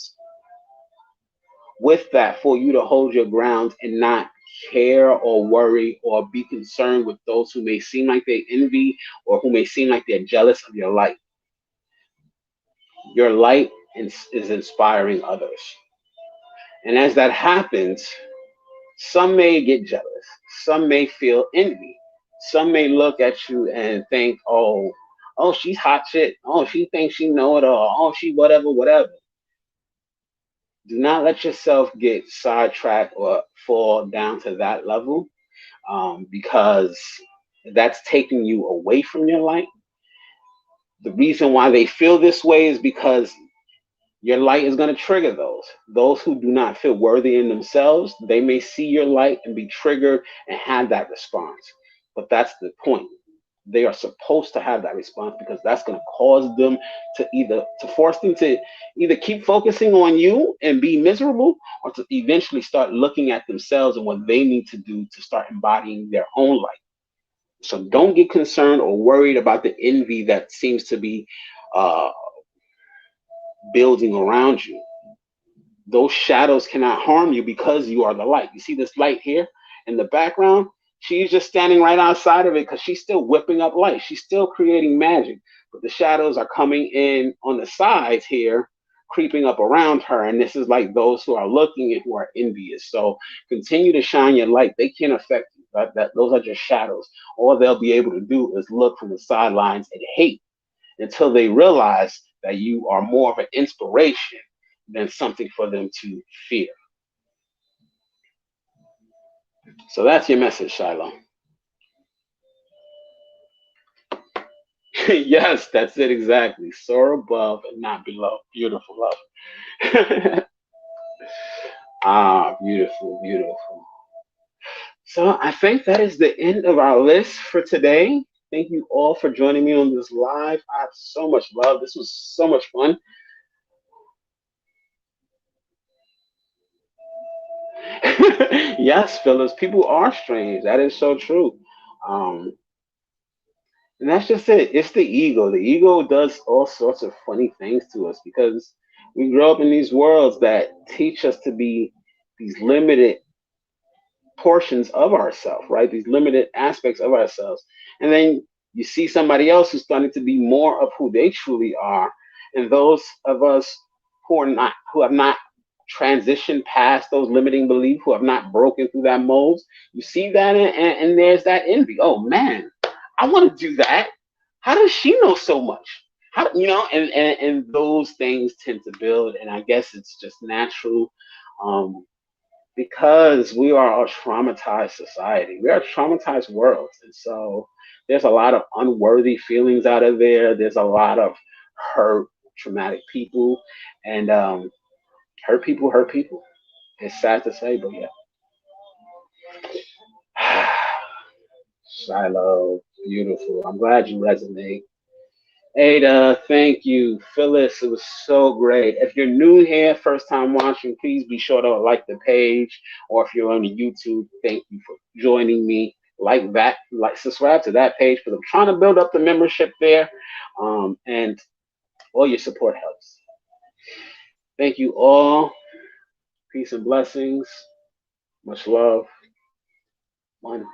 A: with that, for you to hold your ground and not care or worry or be concerned with those who may seem like they envy or who may seem like they're jealous of your light. Your light is inspiring others. And as that happens, some may get jealous. Some may feel envy. Some may look at you and think, oh, she's hot shit. Oh, she thinks she know it all. Oh, she whatever, whatever. Do not let yourself get sidetracked or fall down to that level because that's taking you away from your light. The reason why they feel this way is because your light is going to trigger those who do not feel worthy in themselves. They may see your light and be triggered and have that response. But that's the point. They are supposed to have that response because that's going to cause them to force them to either keep focusing on you and be miserable, or to eventually start looking at themselves and what they need to do to start embodying their own light. So don't get concerned or worried about the envy that seems to be uh, building around you. Those shadows cannot harm you because you are the light. You see this light here in the background? She's just standing right outside of it because she's still whipping up light. She's still creating magic. But the shadows are coming in on the sides here, creeping up around her. And this is like those who are looking and who are envious. So continue to shine your light. They can't affect you. Those are just shadows. All they'll be able to do is look from the sidelines and hate until they realize that you are more of an inspiration than something for them to fear. So that's your message, Shiloh. Yes, that's it exactly. Soar above and not below. Beautiful love. Beautiful, beautiful. So I think that is the end of our list for today. Thank you all for joining me on this live. I have so much love. This was so much fun. Yes, Phyllis, people are strange. That is so true. Um, and that's just it. It's the ego. The ego does all sorts of funny things to us because we grow up in these worlds that teach us to be these limited portions of ourselves, right? These limited aspects of ourselves. And then you see somebody else who's starting to be more of who they truly are. And those of us who have not transitioned past those limiting beliefs, who have not broken through that mold, you see that and there's that envy. Oh man, I want to do that. How does she know so much? How, and those things tend to build, and I guess it's just natural. Um, because we are a traumatized society. We are a traumatized world. And so there's a lot of unworthy feelings out of there. There's a lot of hurt, traumatic people. And hurt people hurt people. It's sad to say, but yeah. Shiloh, beautiful. I'm glad you resonate. Ada, thank you. Phyllis, it was so great. If you're new here, first time watching, please be sure to like the page. Or if you're on the YouTube, thank you for joining me. Like that, like subscribe to that page because I'm trying to build up the membership there. And all your support helps. Thank you all. Peace and blessings. Much love. One.